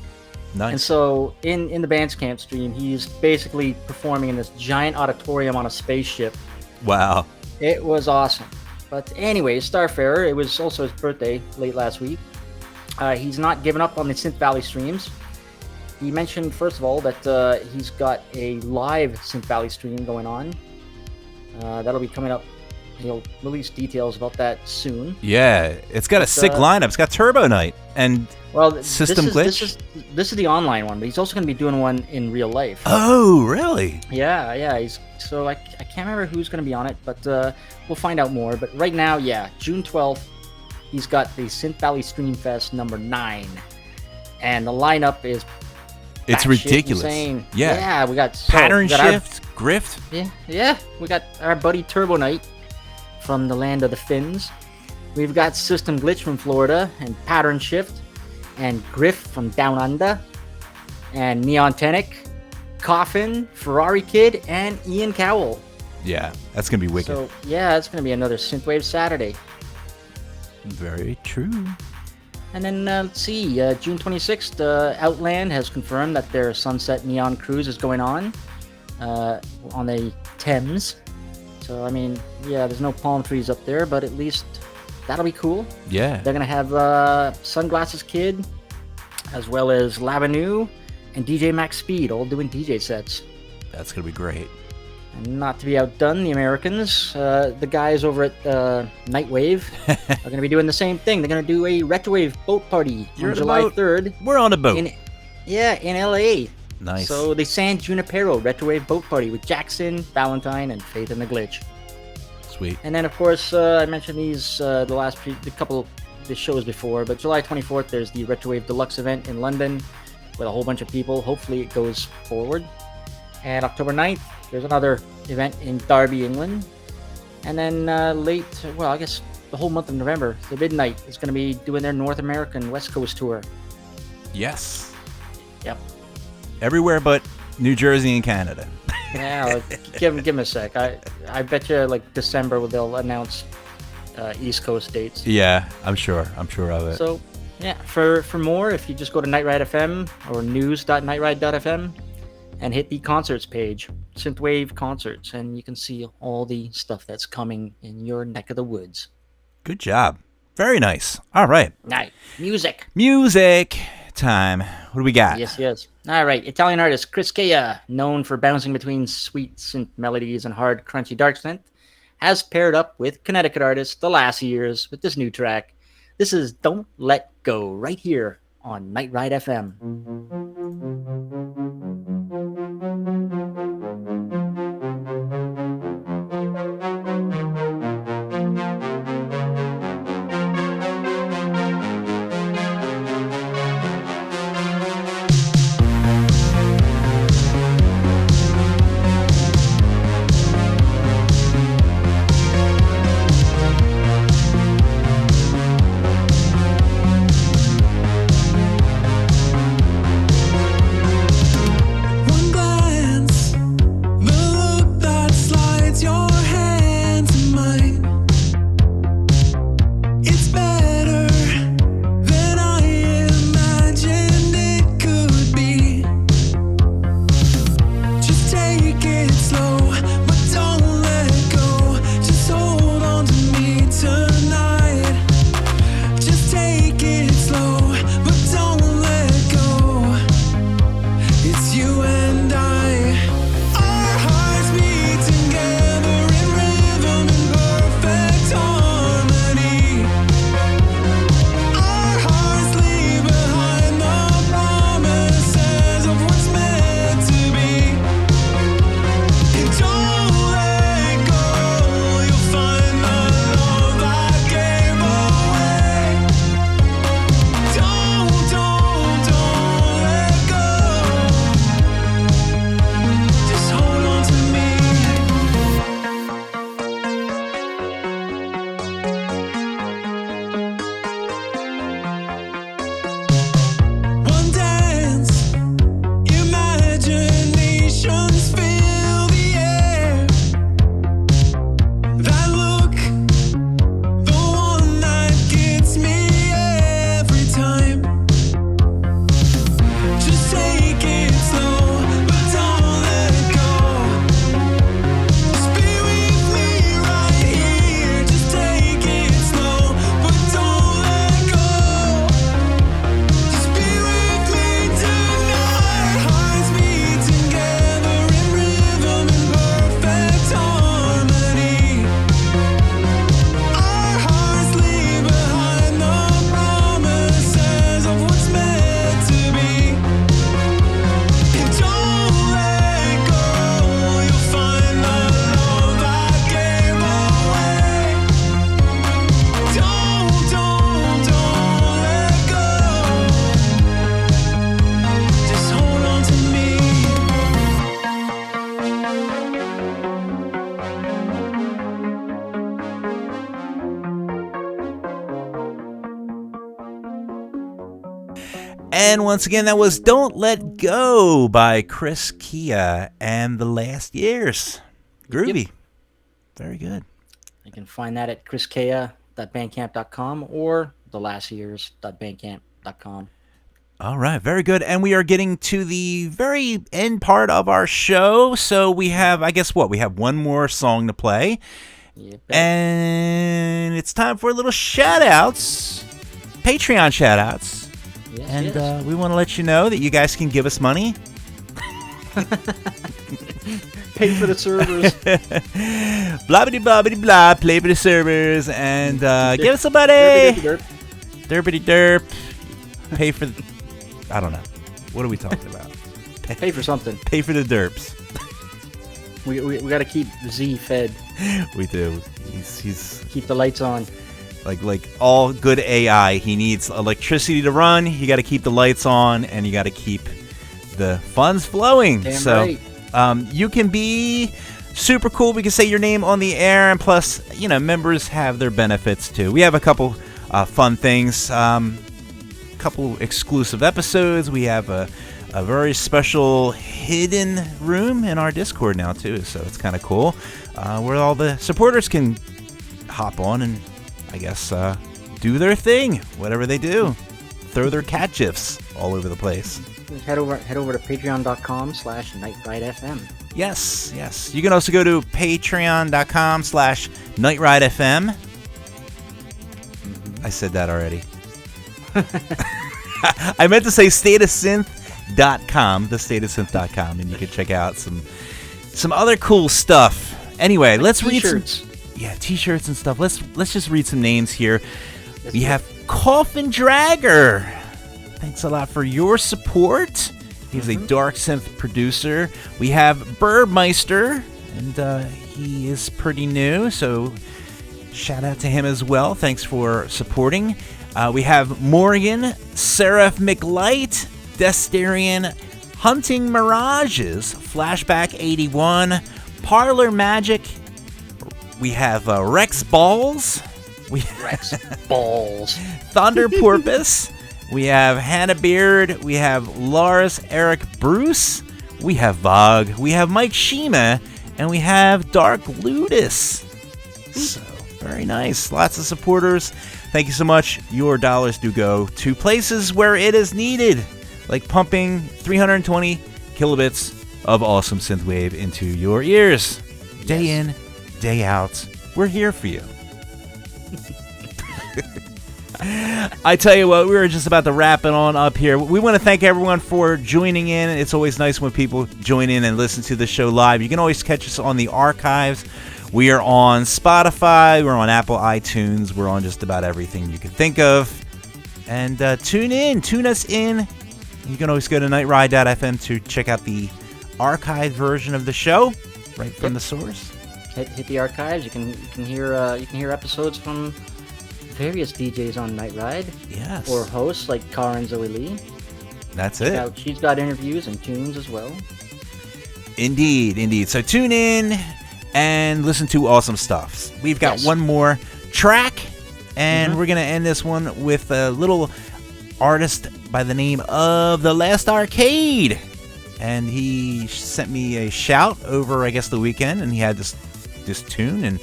Nice. And so in the Bandcamp stream, he's basically performing in this giant auditorium on a spaceship. Wow. It was awesome. But anyway, Starfarer, it was also his birthday late last week. He's not given up on the Synth Valley streams. He mentioned, first of all, that he's got a live Synth Valley stream going on. That'll be coming up. He'll release details about that soon. Yeah, it's got a sick lineup. It's got Turbo Night and System Glitch. This is the online one, but he's also going to be doing one in real life. Oh, really? Yeah. I can't remember who's going to be on it, but we'll find out more. But right now, yeah, June 12th, he's got the Synth Valley Stream Fest number 9, and the lineup is ridiculous. Insane. Yeah, we got Pattern Shift, Grift. Yeah, we got our buddy Turbo Knight from the land of the Finns. We've got System Glitch from Florida, and Pattern Shift, and Griff from Down Under, and Neon Tenic, Coffin, Ferrari Kid, and Ian Cowell. Yeah, that's gonna be wicked. So yeah, it's gonna be another Synthwave Saturday. Very true. And then let's see, June 26th, Outland has confirmed that their Sunset Neon Cruise is going on the Thames. So, I mean, yeah, there's no palm trees up there, but at least that'll be cool. Yeah. They're going to have Sunglasses Kid, as well as Lavanu and DJ Max Speed, all doing DJ sets. That's going to be great. And not to be outdone, the Americans, the guys over at Nightwave, are going to be doing the same thing. They're going to do a Retrowave boat party on July 3rd. We're on a boat. In LA. Nice. So the San Junipero Retrowave boat party with Jackson, Valentine, and Faith in the Glitch. Sweet. And then, of course, I mentioned these the couple of the shows before, but July 24th, there's the Retrowave Deluxe event in London with a whole bunch of people. Hopefully it goes forward. And October 9th, there's another event in Derby, England. And then I guess the whole month of November, the Midnight is going to be doing their North American West Coast tour. Yes. Yep. Everywhere but New Jersey and Canada. Yeah, give them a sec. I bet you like December they'll announce East Coast dates. Yeah, I'm sure of it. So yeah, for more, if you just go to Nightride FM or news.nightride.fm and hit the concerts page, Synthwave Concerts, and you can see all the stuff that's coming in your neck of the woods. Good job. Very nice. All right. Night. Music time. What do we got? Yes. All right. Italian artist Chris Kea, known for bouncing between sweet synth melodies and hard, crunchy dark synth, has paired up with Connecticut artist The Last Years with this new track. This is Don't Let Go, right here on Nightride FM. Don't And once again, that was Don't Let Go by Chris Kia and the Last Years. Groovy. Yep. Very good. You can find that at chriskea.bandcamp.com or thelastyears.bandcamp.com. All right, very good. And we are getting to the very end part of our show. So we have, I guess what? We have one more song to play. Yep. And it's time for a little shout-outs. Patreon shout-outs. Yes, And yes. we want to let you know that you guys can give us money. Pay for the servers. Blah-bitty blah-bitty blah. Play for the servers. And give us a buddy. Derp. Derpity derp. Pay for the... I don't know. What are we talking about? Pay for something. Pay for the derps. We got to keep Z fed. We do. He's Keep the lights on. like all good AI. He needs electricity to run. You got to keep the lights on, and you got to keep the funds flowing. Damn so, right. you can be super cool. We can say your name on the air, and plus, members have their benefits too. We have a couple fun things. Couple exclusive episodes. We have a very special hidden room in our Discord now too, so it's kind of cool, where all the supporters can hop on and I guess do their thing, whatever they do, throw their cat gifs all over the place. Head over to patreon.com/nightrideFM. Yes. You can also go to patreon.com/nightridefm. I said that already. I meant to say statusynth.com, thestatusynth.com, and you can check out some other cool stuff. Anyway, let's read some t-shirts and stuff. Let's just read some names here. We have Coffin Dragger. Thanks a lot for your support. He's a dark synth producer. We have Burbmeister, and he is pretty new, so shout out to him as well. Thanks for supporting. We have Morgan, Seraph McLight, Desterian, Hunting Mirages, Flashback 81, Parlor Magic. We have Rex Balls. Rex Balls. Thunder Porpoise. We have Hannah Beard. We have Lars Eric Bruce. We have Vogue. We have Mike Shima. And we have Dark Ludus. So, very nice. Lots of supporters. Thank you so much. Your dollars do go to places where it is needed, like pumping 320 kilobits of awesome synthwave into your ears. Day in, day out. We're here for you. I tell you what, we're just about to wrap it on up here. We want to thank everyone for joining in. It's always nice when people join in and listen to the show live. You can always catch us on the archives. We are on Spotify, we're on Apple iTunes, we're on just about everything you can think of. And tune us in. You can always go to nightride.fm to check out the archived version of the show, right from the source. Hit the archives. You can hear episodes from various DJs on Night Ride. Yes. Or hosts like Cara and Zoe Lee. That's it. She's got interviews and tunes as well. Indeed. So tune in and listen to awesome stuff. We've got one more track, and we're going to end this one with a little artist by the name of The Last Arcade. And he sent me a shout over, I guess, the weekend, and he had this tune, and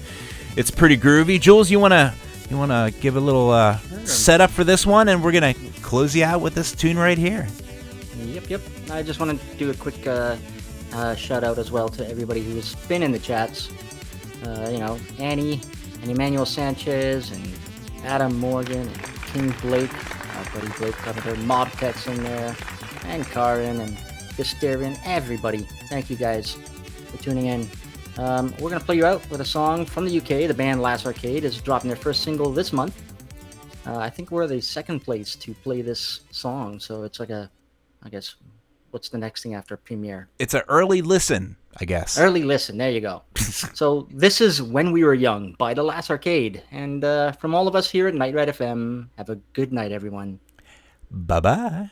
it's pretty groovy. Jules, you want to give a little setup for this one, and we're going to close you out with this tune right here. Yep. I just want to do a quick shout out as well to everybody who's been in the chats. Annie and Emmanuel Sanchez and Adam Morgan and King Blake, our buddy Blake Carpenter, Mob Tech's in there, and Karin and Hysterian, everybody. Thank you guys for tuning in. We're going to play you out with a song from the UK. The band Last Arcade is dropping their first single this month. I think we're the second place to play this song, so it's like what's the next thing after premiere? It's an early listen, I guess. Early listen, there you go. So this is When We Were Young by The Last Arcade. And from all of us here at Night Ride FM, have a good night, everyone. Bye-bye.